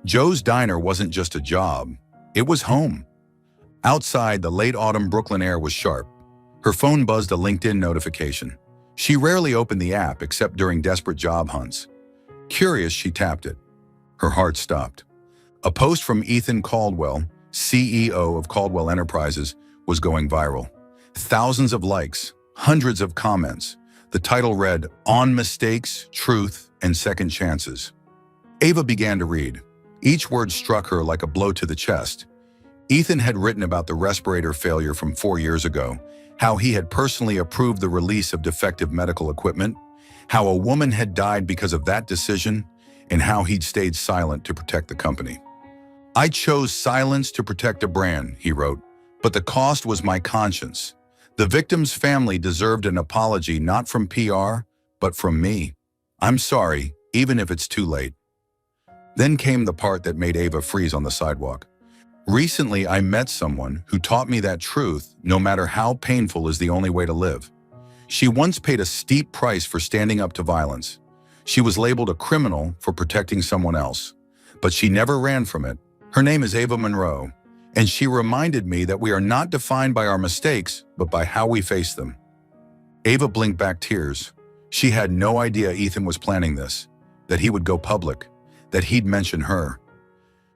Joe's diner wasn't just a job, it was home. Outside, the late autumn Brooklyn air was sharp. Her phone buzzed a LinkedIn notification. She rarely opened the app except during desperate job hunts. Curious, she tapped it. Her heart stopped. A post from Ethan Caldwell, CEO of Caldwell Enterprises, was going viral. Thousands of likes, hundreds of comments. The title read, "On Mistakes, Truth, and Second Chances." Ava began to read. Each word struck her like a blow to the chest. Ethan had written about the respirator failure from 4 years ago, how he had personally approved the release of defective medical equipment, how a woman had died because of that decision, and how he'd stayed silent to protect the company. "I chose silence to protect a brand," he wrote, "but the cost was my conscience. The victim's family deserved an apology not from PR, but from me. I'm sorry, even if it's too late." Then came the part that made Ava freeze on the sidewalk. "Recently, I met someone who taught me that truth, no matter how painful, is the only way to live. She once paid a steep price for standing up to violence. She was labeled a criminal for protecting someone else, but she never ran from it. Her name is Ava Monroe, and she reminded me that we are not defined by our mistakes, but by how we face them." Ava blinked back tears. She had no idea Ethan was planning this, that he would go public, that he'd mention her.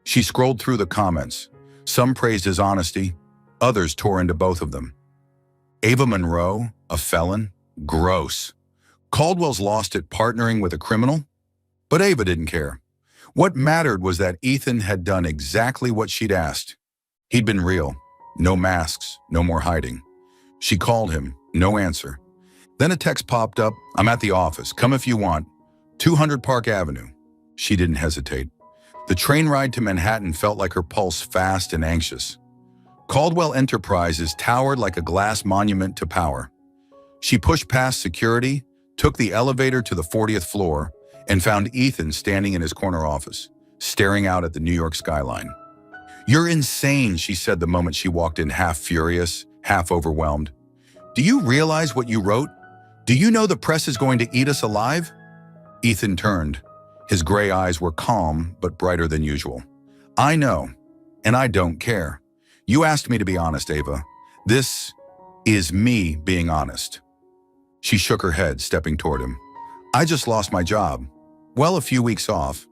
She scrolled through the comments. Some praised his honesty, others tore into both of them. Ava Monroe, a felon? Gross. Caldwell's lost it partnering with a criminal? But Ava didn't care. What mattered was that Ethan had done exactly what she'd asked. He'd been real. No masks, no more hiding. She called him, no answer. Then a text popped up, "I'm at the office, come if you want. 200 Park Avenue." She didn't hesitate. The train ride to Manhattan felt like her pulse fast and anxious. Caldwell Enterprises towered like a glass monument to power. She pushed past security, took the elevator to the 40th floor, and found Ethan standing in his corner office, staring out at the New York skyline. "You're insane," she said the moment she walked in, half furious, half overwhelmed. "Do you realize what you wrote? Do you know the press is going to eat us alive?" Ethan turned. His gray eyes were calm but brighter than usual. "I know, and I don't care. You asked me to be honest, Ava. This is me being honest." She shook her head, stepping toward him. "I just lost my job. Well, a few weeks off,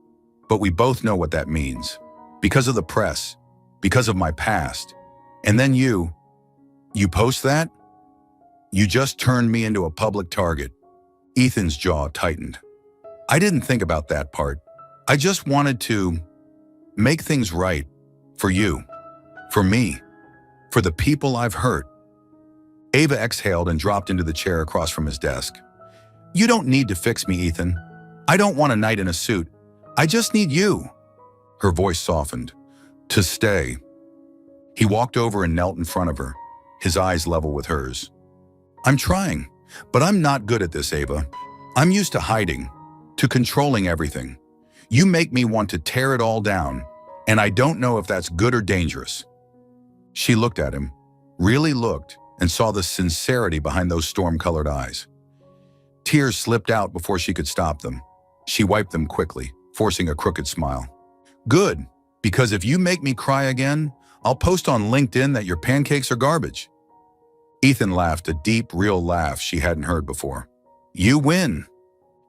but we both know what that means. Because of the press, because of my past. And then you post that? You just turned me into a public target." Ethan's jaw tightened. "I didn't think about that part. I just wanted to make things right. For you. For me. For the people I've hurt." Ava exhaled and dropped into the chair across from his desk. "You don't need to fix me, Ethan. I don't want a knight in a suit. I just need you." Her voice softened. "To stay." He walked over and knelt in front of her, his eyes level with hers. "I'm trying, but I'm not good at this, Ava. I'm used to hiding, to controlling everything. You make me want to tear it all down, and I don't know if that's good or dangerous." She looked at him, really looked, and saw the sincerity behind those storm-colored eyes. Tears slipped out before she could stop them. She wiped them quickly, forcing a crooked smile. "Good, because if you make me cry again, I'll post on LinkedIn that your pancakes are garbage." Ethan laughed, a deep, real laugh she hadn't heard before. "You win."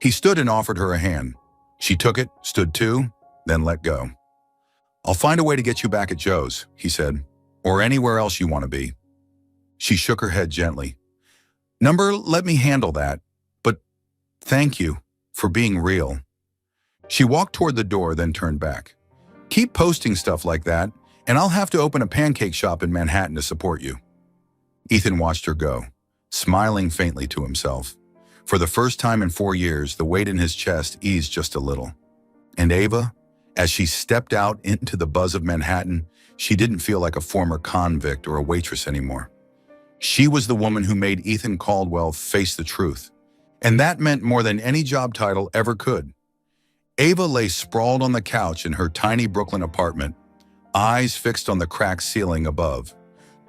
He stood and offered her a hand. She took it, stood too, then let go. "I'll find a way to get you back at Joe's," he said, "or anywhere else you want to be." She shook her head gently. Let me handle that, but thank you for being real." She walked toward the door, then turned back. "Keep posting stuff like that, and I'll have to open a pancake shop in Manhattan to support you." Ethan watched her go, smiling faintly to himself. For the first time in 4 years, the weight in his chest eased just a little. And Ava, as she stepped out into the buzz of Manhattan, she didn't feel like a former convict or a waitress anymore. She was the woman who made Ethan Caldwell face the truth. And that meant more than any job title ever could. Ava lay sprawled on the couch in her tiny Brooklyn apartment, eyes fixed on the cracked ceiling above.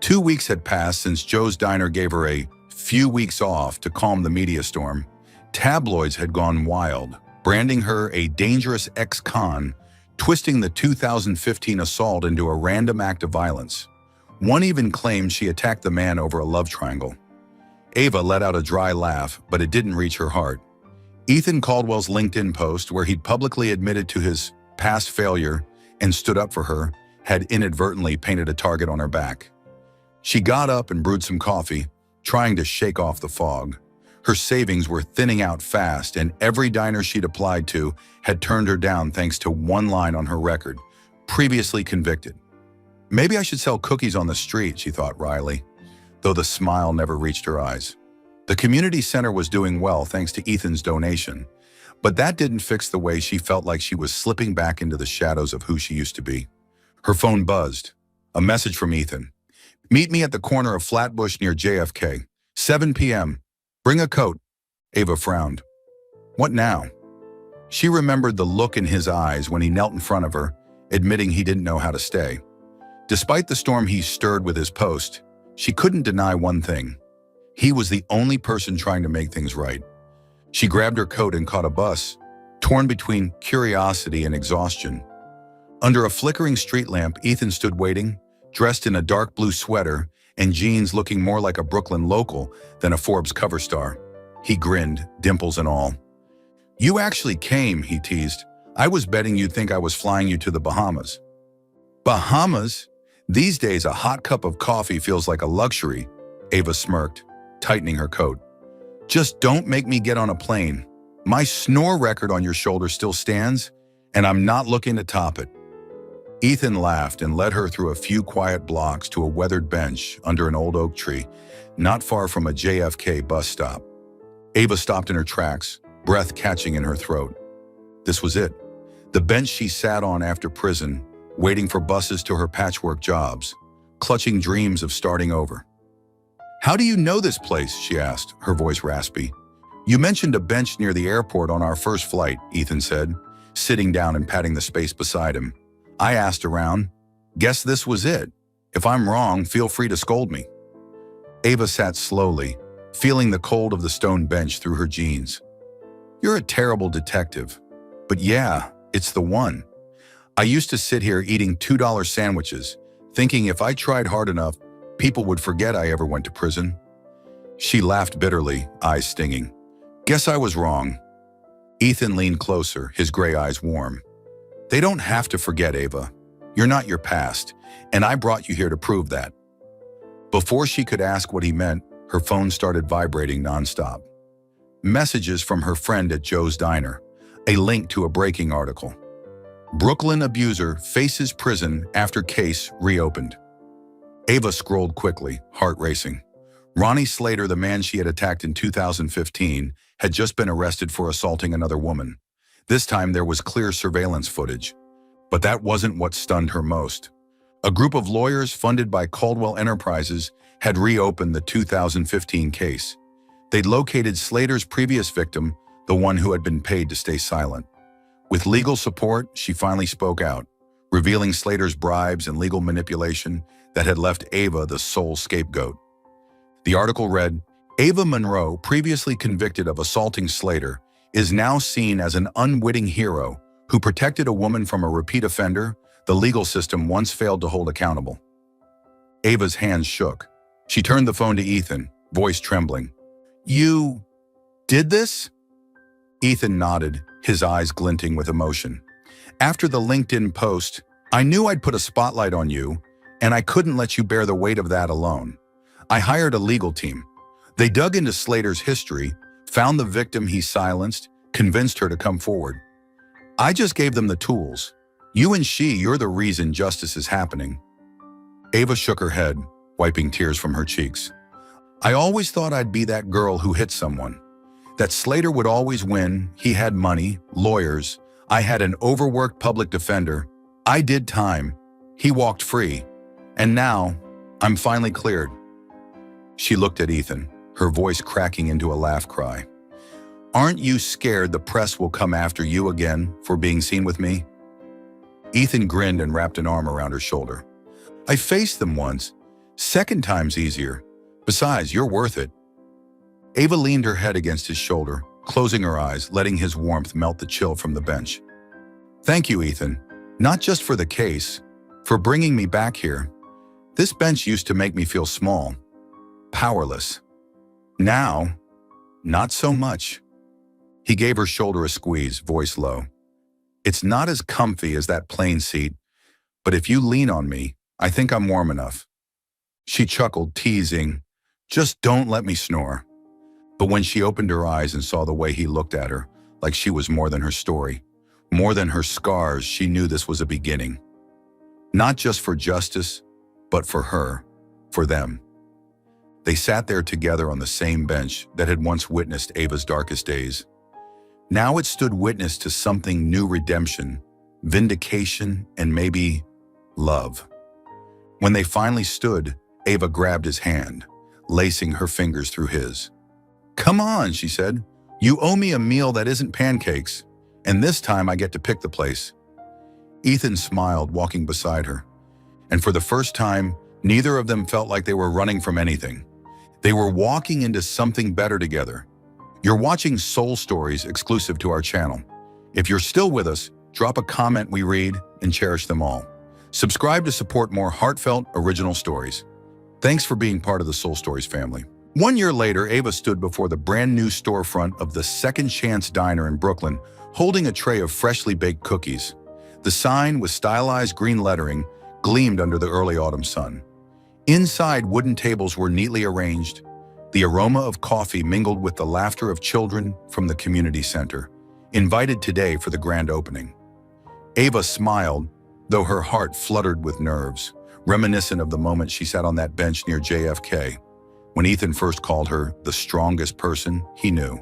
2 weeks had passed since Joe's Diner gave her a few weeks off to calm the media storm. Tabloids had gone wild, branding her a dangerous ex-con, twisting the 2015 assault into a random act of violence. One even claimed she attacked the man over a love triangle. Ava let out a dry laugh, but it didn't reach her heart. Ethan Caldwell's LinkedIn post, where he'd publicly admitted to his past failure and stood up for her, had inadvertently painted a target on her back. She got up and brewed some coffee, trying to shake off the fog. Her savings were thinning out fast, and every diner she'd applied to had turned her down thanks to one line on her record, previously convicted. Maybe I should sell cookies on the street, she thought wryly, though the smile never reached her eyes. The community center was doing well thanks to Ethan's donation, but that didn't fix the way she felt like she was slipping back into the shadows of who she used to be. Her phone buzzed. A message from Ethan. Meet me at the corner of Flatbush near JFK. 7 p.m. Bring a coat. Ava frowned. What now? She remembered the look in his eyes when he knelt in front of her, admitting he didn't know how to stay. Despite the storm he stirred with his post, she couldn't deny one thing. He was the only person trying to make things right. She grabbed her coat and caught a bus, torn between curiosity and exhaustion. Under a flickering street lamp, Ethan stood waiting, dressed in a dark blue sweater and jeans looking more like a Brooklyn local than a Forbes cover star. He grinned, dimples and all. You actually came, he teased. I was betting you'd think I was flying you to the Bahamas. Bahamas? These days, a hot cup of coffee feels like a luxury, Ava smirked, tightening her coat. Just don't make me get on a plane. My snore record on your shoulder still stands, and I'm not looking to top it. Ethan laughed and led her through a few quiet blocks to a weathered bench under an old oak tree, not far from a JFK bus stop. Ava stopped in her tracks, breath catching in her throat. This was it, the bench she sat on after prison, waiting for buses to her patchwork jobs, clutching dreams of starting over. How do you know this place? She asked, her voice raspy. You mentioned a bench near the airport on our first flight, Ethan said, sitting down and patting the space beside him. I asked around. Guess this was it. If I'm wrong, feel free to scold me. Ava sat slowly, feeling the cold of the stone bench through her jeans. You're a terrible detective. But yeah, it's the one. I used to sit here eating $2 sandwiches, thinking if I tried hard enough, people would forget I ever went to prison. She laughed bitterly, eyes stinging. Guess I was wrong. Ethan leaned closer, his gray eyes warm. They don't have to forget, Ava. You're not your past, and I brought you here to prove that. Before she could ask what he meant, her phone started vibrating nonstop. Messages from her friend at Joe's Diner, a link to a breaking article. Brooklyn abuser faces prison after case reopened. Ava scrolled quickly, heart racing. Ronnie Slater, the man she had attacked in 2015, had just been arrested for assaulting another woman. This time there was clear surveillance footage. But that wasn't what stunned her most. A group of lawyers funded by Caldwell Enterprises had reopened the 2015 case. They'd located Slater's previous victim, the one who had been paid to stay silent. With legal support, she finally spoke out, revealing Slater's bribes and legal manipulation that had left Ava the sole scapegoat. The article read, Ava Monroe, previously convicted of assaulting Slater, is now seen as an unwitting hero who protected a woman from a repeat offender the legal system once failed to hold accountable. Ava's hands shook. She turned the phone to Ethan, voice trembling. You did this? Ethan nodded, his eyes glinting with emotion. After the LinkedIn post, I knew I'd put a spotlight on you, and I couldn't let you bear the weight of that alone. I hired a legal team. They dug into Slater's history, found the victim he silenced, convinced her to come forward. I just gave them the tools. You and you're the reason justice is happening. Ava shook her head, wiping tears from her cheeks. I always thought I'd be that girl who hit someone. That Slater would always win, he had money, lawyers, I had an overworked public defender. I did time. He walked free. And now, I'm finally cleared. She looked at Ethan, her voice cracking into a laugh cry. Aren't you scared the press will come after you again for being seen with me? Ethan grinned and wrapped an arm around her shoulder. I faced them once. Second time's easier. Besides, you're worth it. Ava leaned her head against his shoulder, closing her eyes, letting his warmth melt the chill from the bench. Thank you, Ethan. Not just for the case, for bringing me back here. This bench used to make me feel small, powerless. Now, not so much. He gave her shoulder a squeeze, voice low. It's not as comfy as that plane seat, but if you lean on me, I think I'm warm enough. She chuckled, teasing, just don't let me snore. But when she opened her eyes and saw the way he looked at her, like she was more than her story, more than her scars, she knew this was a beginning. Not just for justice, but for her, for them. They sat there together on the same bench that had once witnessed Ava's darkest days. Now it stood witness to something new: redemption, vindication, and maybe love. When they finally stood, Ava grabbed his hand, lacing her fingers through his. Come on, she said. You owe me a meal that isn't pancakes, and this time I get to pick the place. Ethan smiled, walking beside her. And for the first time, neither of them felt like they were running from anything. They were walking into something better together. You're watching Soul Stories exclusive to our channel. If you're still with us, drop a comment, we read and cherish them all. Subscribe to support more heartfelt, original stories. Thanks for being part of the Soul Stories family. 1 year later, Ava stood before the brand new storefront of the Second Chance Diner in Brooklyn, holding a tray of freshly baked cookies. The sign, with stylized green lettering, gleamed under the early autumn sun. Inside, wooden tables were neatly arranged. The aroma of coffee mingled with the laughter of children from the community center, invited today for the grand opening. Ava smiled, though her heart fluttered with nerves, reminiscent of the moment she sat on that bench near JFK, when Ethan first called her the strongest person he knew.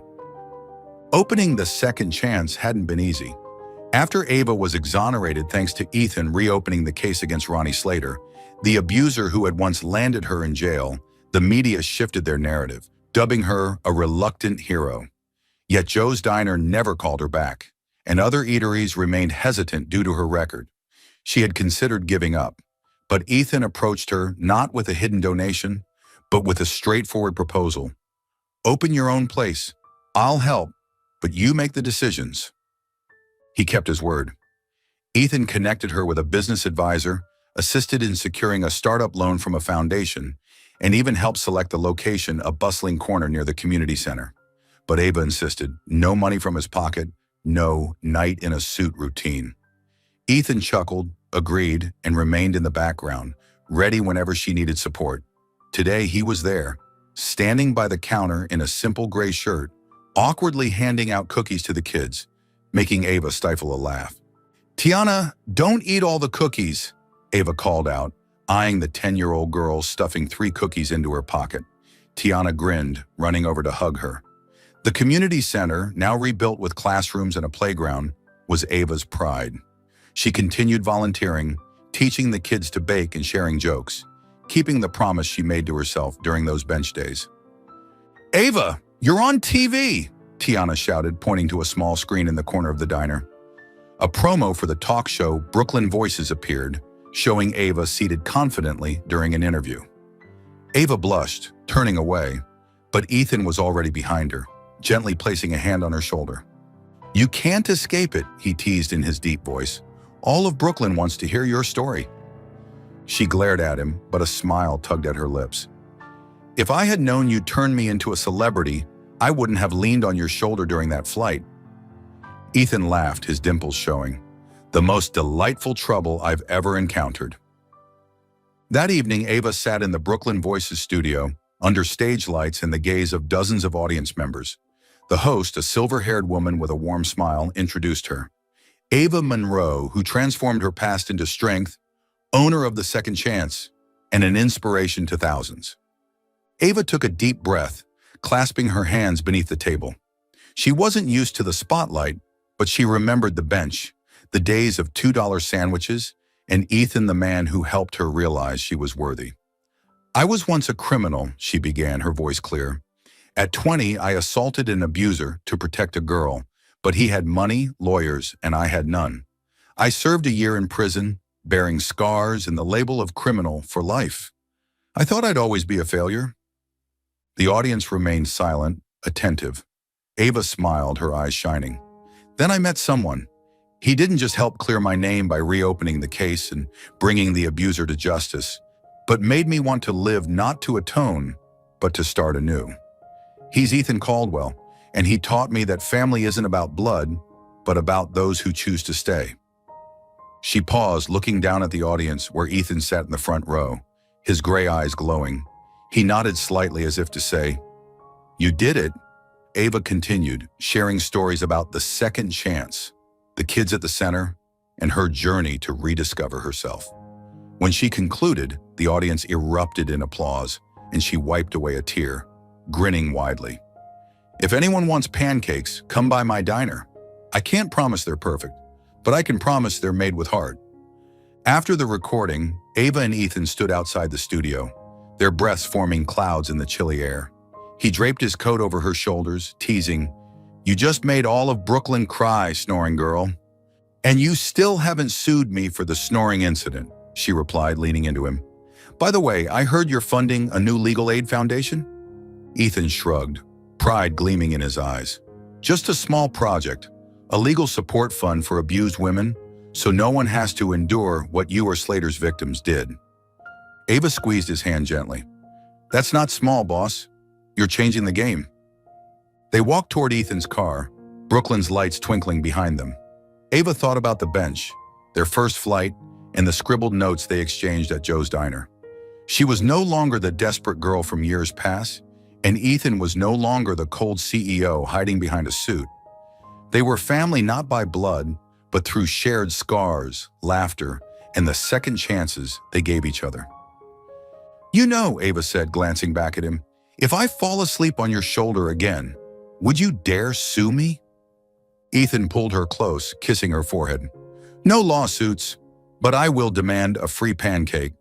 Opening the Second Chance hadn't been easy. After Ava was exonerated thanks to Ethan reopening the case against Ronnie Slater, the abuser who had once landed her in jail, the media shifted their narrative, dubbing her a reluctant hero. Yet Joe's Diner never called her back, and other eateries remained hesitant due to her record. She had considered giving up, but Ethan approached her not with a hidden donation, but with a straightforward proposal. Open your own place. I'll help, but you make the decisions. He kept his word. Ethan connected her with a business advisor, assisted in securing a startup loan from a foundation, and even helped select the location, a bustling corner near the community center. But Ava insisted, no money from his pocket, no night in a suit routine. Ethan chuckled, agreed, and remained in the background, ready whenever she needed support. Today he was there, standing by the counter in a simple gray shirt, awkwardly handing out cookies to the kids, making Ava stifle a laugh. Tiana, don't eat all the cookies, Ava called out, eyeing the 10-year-old girl stuffing 3 cookies into her pocket. Tiana grinned, running over to hug her. The community center, now rebuilt with classrooms and a playground, was Ava's pride. She continued volunteering, teaching the kids to bake and sharing jokes, keeping the promise she made to herself during those bench days. Ava, you're on TV, Tiana shouted, pointing to a small screen in the corner of the diner. A promo for the talk show Brooklyn Voices appeared, showing Ava seated confidently during an interview. Ava blushed, turning away, but Ethan was already behind her, gently placing a hand on her shoulder. You can't escape it, he teased in his deep voice. All of Brooklyn wants to hear your story. She glared at him, but a smile tugged at her lips. If I had known you'd turn me into a celebrity, I wouldn't have leaned on your shoulder during that flight. Ethan laughed, his dimples showing. The most delightful trouble I've ever encountered. That evening, Ava sat in the Brooklyn Voices studio, under stage lights and the gaze of dozens of audience members. The host, a silver-haired woman with a warm smile, introduced her. Ava Monroe, who transformed her past into strength, owner of the Second Chance, and an inspiration to thousands. Ava took a deep breath, clasping her hands beneath the table. She wasn't used to the spotlight, But she remembered the bench, the days of $2 sandwiches, and Ethan, the man who helped her realize she was worthy. "I was once a criminal," she began, her voice clear. "At 20, I assaulted an abuser to protect a girl, but he had money, lawyers, and I had none. I served a year in prison, bearing scars and the label of criminal for life. I thought I'd always be a failure." The audience remained silent, attentive. Ava smiled, her eyes shining. "Then I met someone. He didn't just help clear my name by reopening the case and bringing the abuser to justice, but made me want to live not to atone, but to start anew. He's Ethan Caldwell, and he taught me that family isn't about blood, but about those who choose to stay." She paused, looking down at the audience where Ethan sat in the front row, his gray eyes glowing. He nodded slightly as if to say, "You did it." Ava continued, sharing stories about the second chance, the kids at the center, and her journey to rediscover herself. When she concluded, the audience erupted in applause, and she wiped away a tear, grinning widely. "If anyone wants pancakes, come by my diner. I can't promise they're perfect, but I can promise they're made with heart." After the recording, Ava and Ethan stood outside the studio, their breaths forming clouds in the chilly air. He draped his coat over her shoulders, teasing, "You just made all of Brooklyn cry, snoring girl." "And you still haven't sued me for the snoring incident," she replied, leaning into him. "By the way, I heard you're funding a new legal aid foundation?" Ethan shrugged, pride gleaming in his eyes. "Just a small project, a legal support fund for abused women, so no one has to endure what you or Slater's victims did." Ava squeezed his hand gently. "That's not small, boss. You're changing the game." They walked toward Ethan's car, Brooklyn's lights twinkling behind them. Ava thought about the bench, their first flight, and the scribbled notes they exchanged at Joe's diner. She was no longer the desperate girl from years past, and Ethan was no longer the cold CEO hiding behind a suit. They were family not by blood, but through shared scars, laughter, and the second chances they gave each other. "You know," Ava said, glancing back at him, "if I fall asleep on your shoulder again, would you dare sue me?" Ethan pulled her close, kissing her forehead. "No lawsuits, but I will demand a free pancake."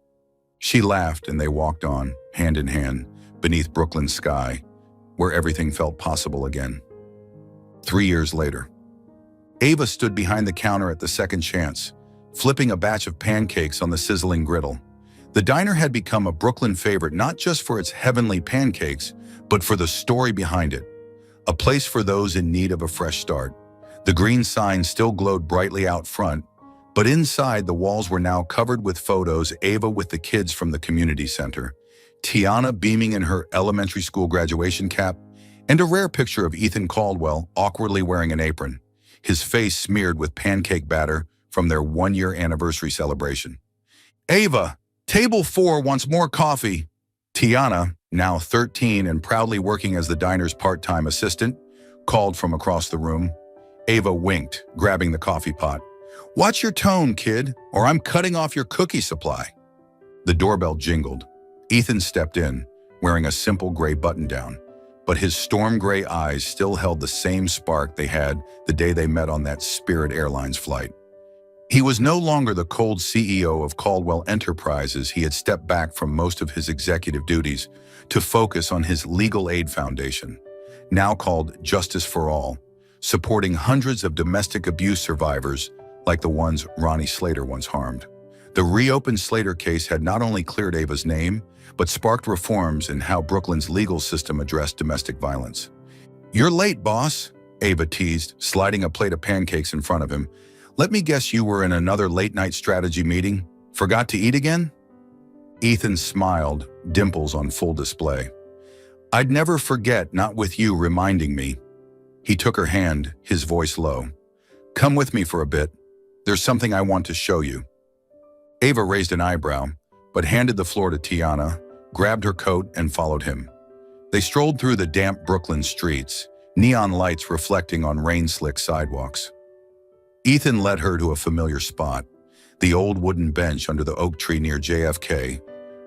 She laughed and they walked on, hand in hand, beneath Brooklyn's sky, where everything felt possible again. 3 years later. Ava stood behind the counter at the second chance, flipping a batch of pancakes on the sizzling griddle. The diner had become a Brooklyn favorite not just for its heavenly pancakes, but for the story behind it. A place for those in need of a fresh start. The green sign still glowed brightly out front, but inside the walls were now covered with photos, Ava with the kids from the community center, Tiana beaming in her elementary school graduation cap, and a rare picture of Ethan Caldwell awkwardly wearing an apron, his face smeared with pancake batter from their 1-year anniversary celebration. "Ava, table 4 wants more coffee." Tiana, now 13 and proudly working as the diner's part-time assistant, called from across the room. Ava winked, grabbing the coffee pot. "Watch your tone, kid, or I'm cutting off your cookie supply." The doorbell jingled. Ethan stepped in, wearing a simple gray button-down, but his storm gray eyes still held the same spark they had the day they met on that Spirit Airlines flight. He was no longer the cold CEO of Caldwell Enterprises. He had stepped back from most of his executive duties to focus on his legal aid foundation, now called Justice for All, supporting hundreds of domestic abuse survivors like the ones Ronnie Slater once harmed. The reopened Slater case had not only cleared Ava's name, but sparked reforms in how Brooklyn's legal system addressed domestic violence. "You're late, boss," Ava teased, sliding a plate of pancakes in front of him. "Let me guess you were in another late-night strategy meeting? Forgot to eat again?" Ethan smiled, dimples on full display. "I'd never forget, not with you reminding me." He took her hand, his voice low. "Come with me for a bit. There's something I want to show you." Ava raised an eyebrow, but handed the floor to Tiana, grabbed her coat, and followed him. They strolled through the damp Brooklyn streets, neon lights reflecting on rain-slick sidewalks. Ethan led her to a familiar spot, the old wooden bench under the oak tree near JFK,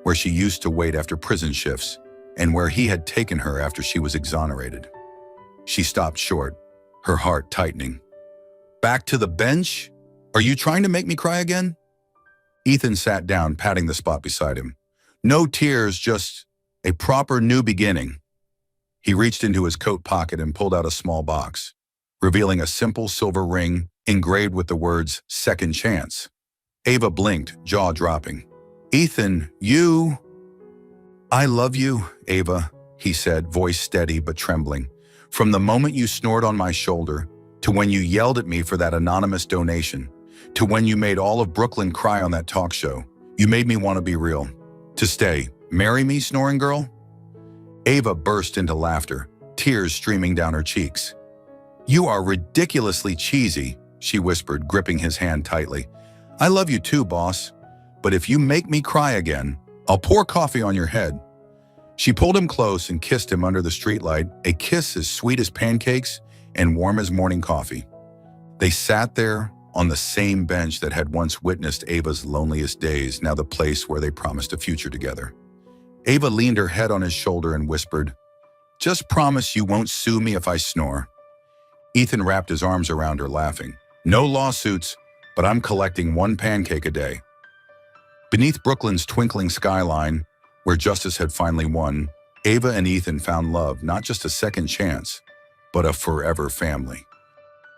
where she used to wait after prison shifts, and where he had taken her after she was exonerated. She stopped short, her heart tightening. Back to the bench? Are you trying to make me cry again? Ethan sat down, patting the spot beside him. No tears, just a proper new beginning. He reached into his coat pocket and pulled out a small box, revealing a simple silver ring engraved with the words, "Second Chance." Ava blinked, jaw dropping. Ethan, you... I love you, Ava, he said, voice steady but trembling. From the moment you snored on my shoulder, to when you yelled at me for that anonymous donation, to when you made all of Brooklyn cry on that talk show, you made me want to be real. To stay. Marry me, snoring girl? Ava burst into laughter, tears streaming down her cheeks. You are ridiculously cheesy, she whispered, gripping his hand tightly. I love you too, boss. But if you make me cry again, I'll pour coffee on your head. She pulled him close and kissed him under the streetlight, a kiss as sweet as pancakes and warm as morning coffee. They sat there on the same bench that had once witnessed Ava's loneliest days, now the place where they promised a future together. Ava leaned her head on his shoulder and whispered, Just promise you won't sue me if I snore. Ethan wrapped his arms around her, laughing. No lawsuits, but I'm collecting one pancake a day. Beneath Brooklyn's twinkling skyline, where justice had finally won, Ava and Ethan found love, not just a second chance, but a forever family.